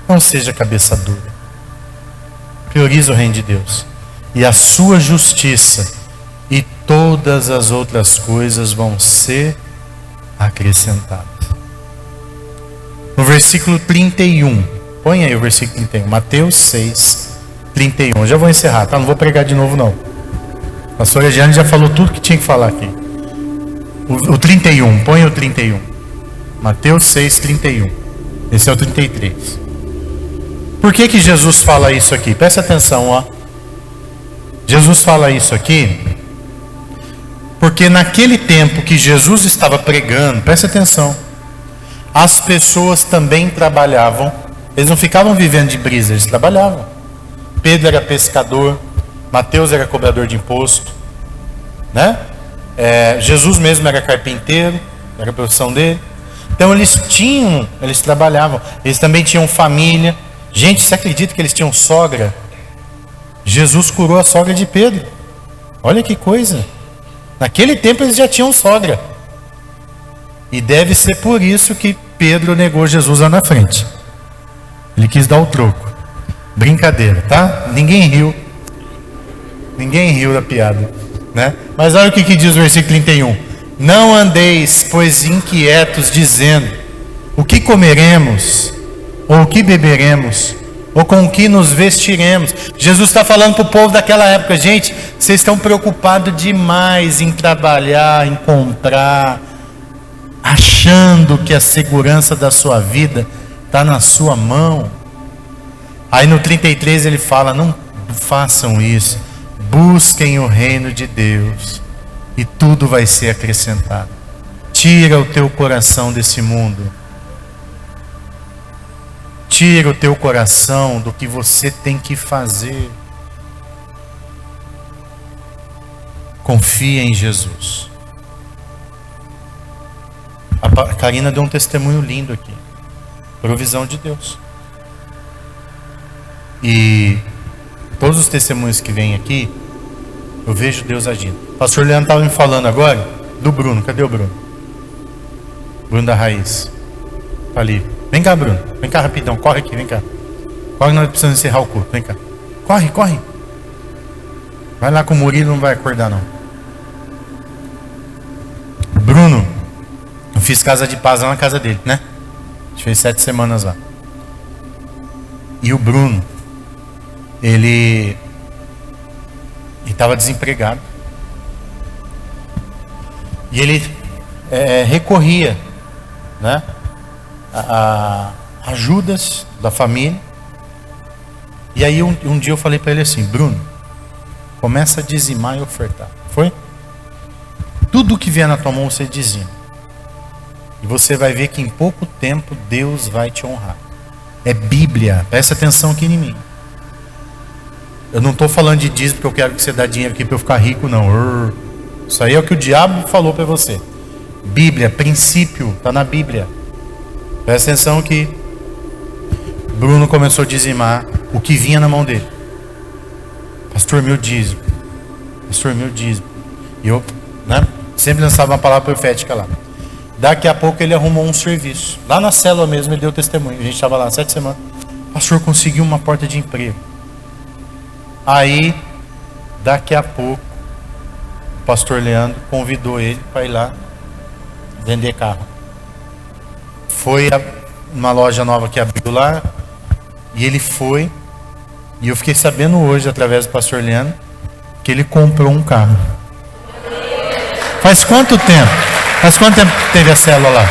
Speaker 7: Não seja cabeça dura. Priorize o reino de Deus e a sua justiça, e todas as outras coisas vão ser acrescentadas. No versículo 31, põe aí o versículo 31, Mateus 6, 31. Já vou encerrar, tá? Não vou pregar de novo não. A pastora Jeane já falou tudo que tinha que falar aqui. O 31, põe o 31. Mateus 6, 31. Esse é o 33. Por que Jesus fala isso aqui? Presta atenção, ó. Jesus fala isso aqui porque naquele tempo que Jesus estava pregando, presta atenção, as pessoas também trabalhavam. Eles não ficavam vivendo de brisa, eles trabalhavam. Pedro era pescador, Mateus era cobrador de imposto, né? Jesus mesmo era carpinteiro, era a profissão dele. Então eles trabalhavam, eles também tinham família. Gente, você acredita que eles tinham sogra? Jesus curou a sogra de Pedro. Olha que coisa. Naquele tempo eles já tinham sogra. E deve ser por isso que Pedro negou Jesus lá na frente. Ele quis dar o troco. Brincadeira, tá? Ninguém riu. Ninguém riu da piada, né? Mas olha o que diz o versículo 31. Não andeis, pois, inquietos, dizendo: o que comeremos? Ou o que beberemos? Ou com o que nos vestiremos? Jesus está falando para o povo daquela época: gente, vocês estão preocupados demais em trabalhar, em comprar, achando que a segurança da sua vida está na sua mão. Aí no 33 ele fala: não façam isso, busquem o reino de Deus e tudo vai ser acrescentado. Tira o teu coração desse mundo. Tira o teu coração do que você tem que fazer. Confia em Jesus. A Karina deu um testemunho lindo aqui. Provisão de Deus. E todos os testemunhos que vêm aqui, eu vejo Deus agindo. O pastor Leandro estava me falando agora do Bruno. Cadê o Bruno? Bruno da Raiz. Está ali. Vem cá, Bruno. Vem cá rapidão. Corre aqui, vem cá. Corre, nós precisamos encerrar o culto. Vem cá. Corre, corre. Vai lá com o Murilo, não vai acordar não. Bruno, eu fiz casa de paz lá na casa dele, né? A gente fez 7 semanas lá. E o Bruno, ele estava desempregado. E ele recorria, né, a ajudas da família. E aí um dia eu falei para ele assim: Bruno, começa a dizimar e ofertar. Foi? Tudo que vier na tua mão você dizima. E você vai ver que em pouco tempo Deus vai te honrar. É Bíblia, presta atenção aqui em mim. Eu não estou falando de dízimo porque eu quero que você dê dinheiro aqui para eu ficar rico, não. Isso aí é o que o diabo falou para você. Bíblia, princípio, está na Bíblia. Presta atenção que Bruno começou a dizimar o que vinha na mão dele. Pastor, meu dízimo. Pastor, meu dízimo. E eu, né, sempre lançava uma palavra profética lá. Daqui a pouco ele arrumou um serviço. Lá na célula mesmo ele deu testemunho. A gente estava lá 7 semanas. Pastor, conseguiu uma porta de emprego. Aí, daqui a pouco, o pastor Leandro convidou ele para ir lá vender carro. Foi uma loja nova que abriu lá. E ele foi. E eu fiquei sabendo hoje, através do pastor Leandro, que ele comprou um carro. Faz quanto tempo? Faz quanto tempo teve a célula lá?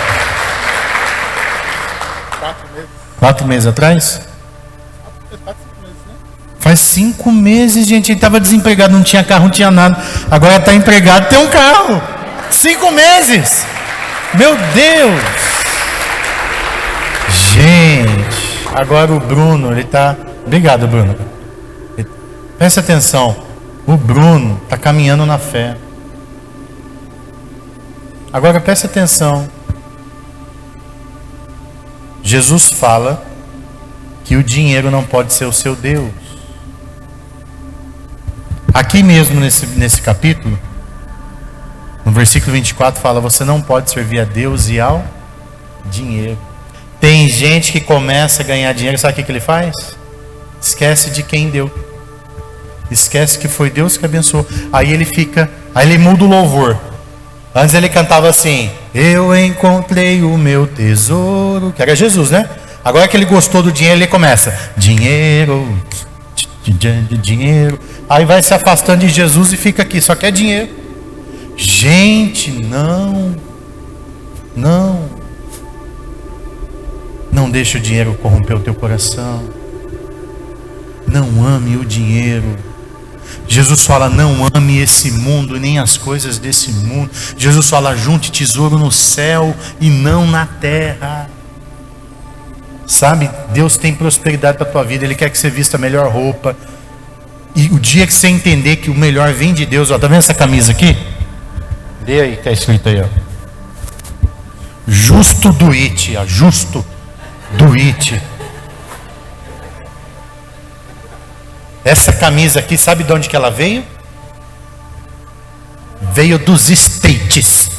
Speaker 3: 4 meses.
Speaker 7: 4 meses atrás?
Speaker 3: 4, 5 meses, né?
Speaker 7: Faz 5 meses, gente. Ele estava desempregado, não tinha carro, não tinha nada. Agora está empregado, tem um carro. 5 meses. Meu Deus. Gente. Agora o Bruno, ele está... Obrigado, Bruno. Presta atenção. O Bruno está caminhando na fé. Agora preste atenção. Jesus fala que o dinheiro não pode ser o seu Deus. Aqui mesmo nesse capítulo, no versículo 24 fala: você não pode servir a Deus e ao dinheiro. Tem gente que começa a ganhar dinheiro, sabe o que ele faz? Esquece de quem deu. Esquece que foi Deus que abençoou. Aí ele muda o louvor. Antes ele cantava assim: eu encontrei o meu tesouro, que era Jesus, né? Agora que ele gostou do dinheiro, ele começa: dinheiro, dinheiro. Aí vai se afastando de Jesus e fica aqui, só quer dinheiro. Gente, não deixe o dinheiro corromper o teu coração. Não ame o dinheiro. Jesus fala: não ame esse mundo, nem as coisas desse mundo. Jesus fala: junte tesouro no céu e não na terra. Sabe, Deus tem prosperidade para a tua vida. Ele quer que você vista a melhor roupa. E o dia que você entender que o melhor vem de Deus, ó, tá vendo essa camisa aqui? Lê aí, tá escrito aí, ó. Justo do It, justo do It. Essa camisa aqui, sabe de onde que ela veio? Veio dos States.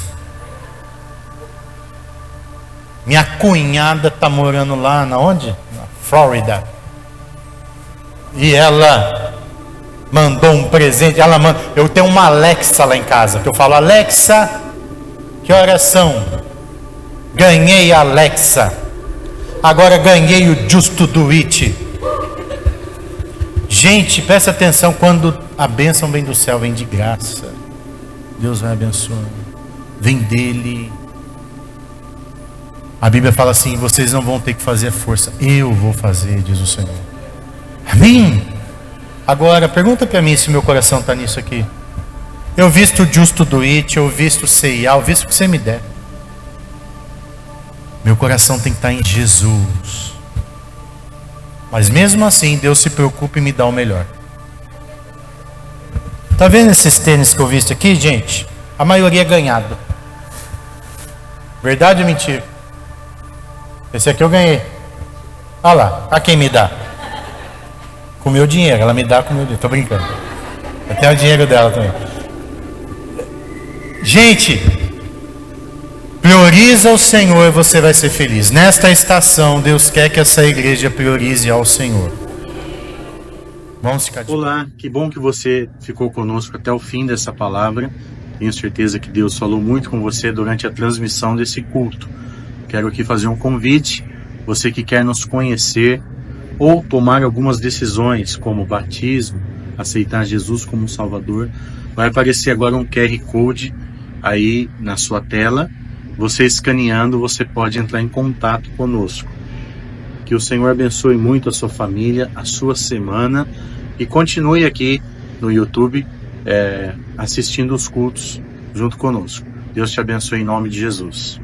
Speaker 7: Minha cunhada tá morando lá, na onde? Na Flórida. E ela mandou um presente. Eu tenho uma Alexa lá em casa, que eu falo: Alexa, que horas são? Ganhei a Alexa. Agora ganhei o Justo do It. Gente, presta atenção, quando a bênção vem do céu, vem de graça. Deus vai abençoando. Vem dele. A Bíblia fala assim: vocês não vão ter que fazer força, eu vou fazer, diz o Senhor. Amém? Agora, pergunta para mim se meu coração está nisso aqui. Eu visto o Justo do It, eu visto o CIA, eu visto o que você me der. Meu coração tem que estar em Jesus. Mas mesmo assim, Deus se preocupa em me dar o melhor. Tá vendo esses tênis que eu visto aqui, gente? A maioria é ganhado. Verdade ou mentira? Esse aqui eu ganhei. Olha lá, a quem me dá? Com o meu dinheiro, ela me dá com o meu dinheiro. Tô brincando. Eu tenho o dinheiro dela também. Gente, prioriza o Senhor e você vai ser feliz. Nesta estação, Deus quer que essa igreja priorize ao Senhor. Vamos ficar de...
Speaker 8: Olá, que bom que você ficou conosco até o fim dessa palavra. Tenho certeza que Deus falou muito com você durante a transmissão desse culto. Quero aqui fazer um convite. Você que quer nos conhecer ou tomar algumas decisões, como batismo, aceitar Jesus como Salvador, vai aparecer agora um QR Code aí na sua tela. Você escaneando, você pode entrar em contato conosco. Que o Senhor abençoe muito a sua família, a sua semana, e continue aqui no YouTube assistindo os cultos junto conosco. Deus te abençoe em nome de Jesus.